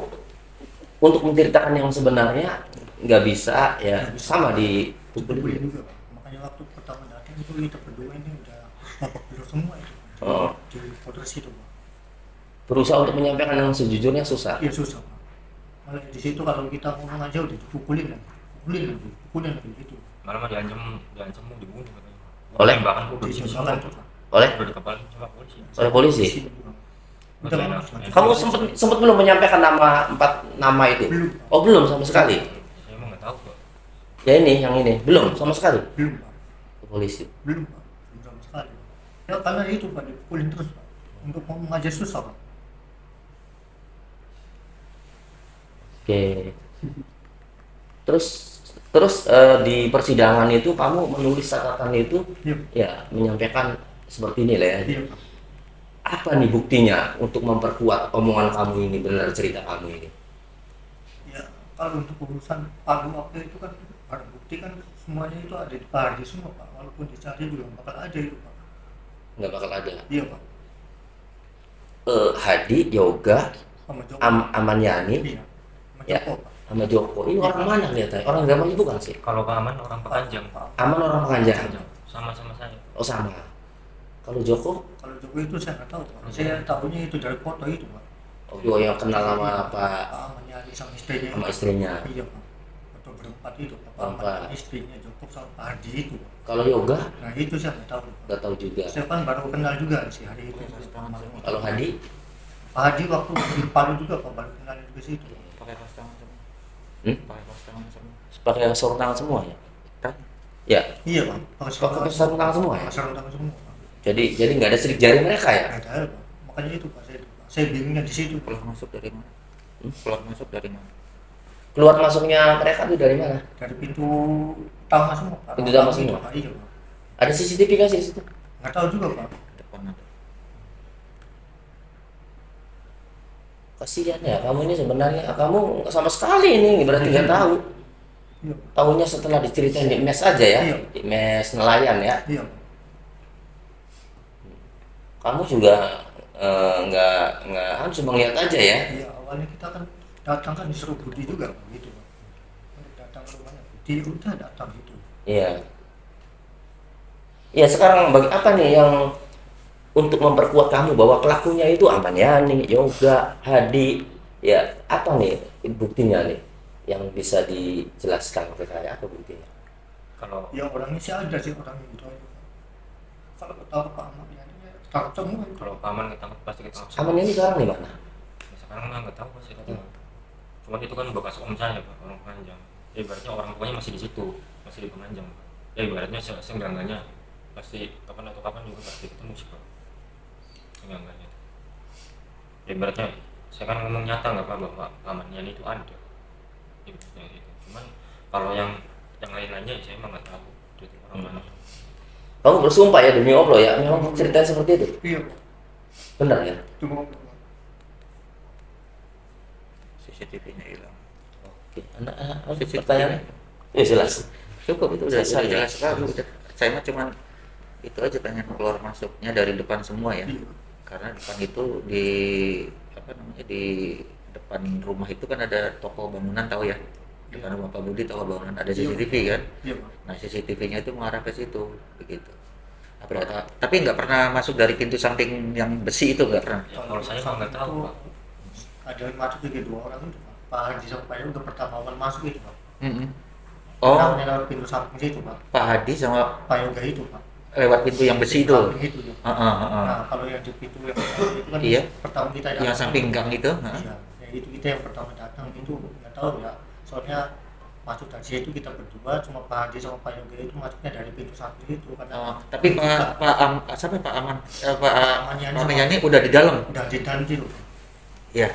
untuk menceritakan yang sebenarnya nggak bisa ya Nggak bisa. sama Dipukulin juga Pak. Makanya waktu pertama datang itu kita berdua ini udah babak belur semua itu. Oh. Di Polres itu Pak. berusaha untuk menyampaikan yang sejujurnya susah. Iya susah Pak. Malah di situ kalau kita ngomong aja udah dipukulin lagi gitu. Malah mah diancam mau dibunuh katanya. Oleh? Bahkan udah Disesuaikan tuh. Oleh dikepalin sama polisi. oleh polisi. Udah Enak. Mas. Kamu sempat belum menyampaikan 4 nama itu? Belum. Oh belum sama sekali. Saya emang nggak tahu Pak. Ya ini yang ini belum sama sekali Belum Pak. ke polisi. Belum sama sekali. Ya karena itu Pak dipukulin terus Pak. Untuk ngomong aja susah Pak. Oke. Terus di persidangan itu kamu menulis catatan itu Iya. ya menyampaikan seperti ini lah ya. Iya Pak. Apa nih buktinya untuk memperkuat omongan kamu ini, benar cerita kamu ini? Ya kalau untuk urusan palu apa itu kan ada bukti kan semuanya itu ada di Pak Hardi semua Pak. Walaupun dicari juga nggak bakal ada itu Pak. Nggak bakal ada. Iya Pak. Hadi, Yoga, Sama Joko. Aman Yani, Iya. Sama Ya. Joko Pak. sama Joko. Ini orang mana kelihatannya? Orang Indramayu bukan sih? Kalau Pak Aman orang Pekanjang. Aman orang Pekanjang. Sama-sama saya. Oh sama. Kalau Joko, Kalau Joko itu saya nggak tahu Pak. Saya tahunya itu dari foto itu Pak. oh yang kenal sama Pak Pak Aman Yani sama istrinya. sama istrinya. Iya Pak. Foto berempat itu Pak. Pak Berempat. Aman, istrinya Joko sama Pak Hardi itu Pak. Kalau Yoga, Nah itu saya nggak tahu Pak. nggak tahu juga. Saya kan baru kenal juga si hari itu. Kalau Hadi, Pak Hardi waktu di Palu juga Pak baru kenal juga situ. Pakai kaos tangan semua. Hmm? Pakai kaos tangan semua. pakai sarung tangan semua ya? Tanya. Ya. Iya Pak. Pakai sarung tangan semua ya? Pakai sarung tangan semua Pak. Jadi nggak ada sidik jari mereka ya? Nggak ada Pak. Makanya itu Pak saya bingungnya di situ. Keluar masuk dari mana? Hmm? Keluar masuk dari mana? Keluar masuknya mereka itu dari mana? Dari pintu utama semua Pak. Pintu utama semua? Pak. Iya Pak. Ada CCTV nggak sih di situ? Nggak tahu juga Pak. Depan ada. Kasihan ya, kamu ini sebenarnya kamu sama sekali ini berarti nggak tahu. Iya. Tahunya setelah diceritain di mes aja ya, Iya. di mes nelayan ya. Iya Pak. Kamu juga nggak cuma lihat aja ya. Iya awalnya kita kan datang kan disuruh Budi juga Pak gitu Pak. Datang ke rumahnya Budi udah datang gitu. Iya. Ya sekarang bagi apa nih yang untuk memperkuat kamu bahwa pelakunya itu Aman Yani, Yoga, Hadi, ya apa nih buktinya nih yang bisa dijelaskan ke saya apa buktinya? Kalau Ya orangnya sih ada sih orang itu. Kalau tahu Pak Ahmad Yani tahu semua itu. kalau Pak Aman ketangkep pasti ketangkep. Aman Yani sekarang di mana? Sekarang mah nggak tahu pasti ketemu. Cuman itu kan bekas om saya Pak, orang Pekanjang. Ya, ibaratnya orang tuanya masih di situ, masih di Pekanjang. Pak. Ya ibaratnya seenggak-enggaknya pasti kapan atau kapan juga pasti ketemu sih Pak. Seenggak-enggaknya. Ya ibaratnya saya kan ngomong nyata nggak Pak bahwa Pak Aman Yani itu ada. Ibaratnya gitu. Cuman kalau yang lain-lainnya saya emang nggak tahu itu orang mana. Kamu bersumpah ya demi Allah ya, memang ceritanya seperti itu? Iya Pak. Benar ya? Cuma CCTV-nya hilang. Oke, anak CCTV. pertanyaan? Ya jelas. Cukup itu udah Selesai ya? jelas sekali. Udah. Saya mah cuman itu aja pengen keluar masuknya dari depan semua ya. Iya. Karena depan itu di apa namanya di depan rumah itu kan ada toko bangunan tahu ya. Depan rumah Pak Budi toko bangunan ada Iya. CCTV kan. Iya Pak. Nah CCTV-nya itu mengarah ke situ begitu. Tapi nggak pernah masuk dari pintu samping yang besi itu nggak pernah. Ya, kalau saya mah nggak tahu Pak. Ada yang masuk juga 2 orang itu Pak. Pak Haji sama Pak Yoga pertama awal masuk itu Pak. Oh, Namanya lewat pintu samping situ Pak. Pak Hadi sama Pak Yoga itu Pak. lewat pintu yang besi itu. Samping itu ya. Heeh. Nah kalau yang di pintu yang pertama itu kan Iya. pertama kita Yang samping gang itu. heeh. Iya. Ya itu kita yang pertama datang itu nggak tahu ya. Soalnya masuk dari situ kita berdua cuma Pak Haji sama Pak Yoga itu masuknya dari pintu samping itu karena Oh, tapi Pak Aman Yani Aman Yani udah di dalam. udah di dalam situ. Iya.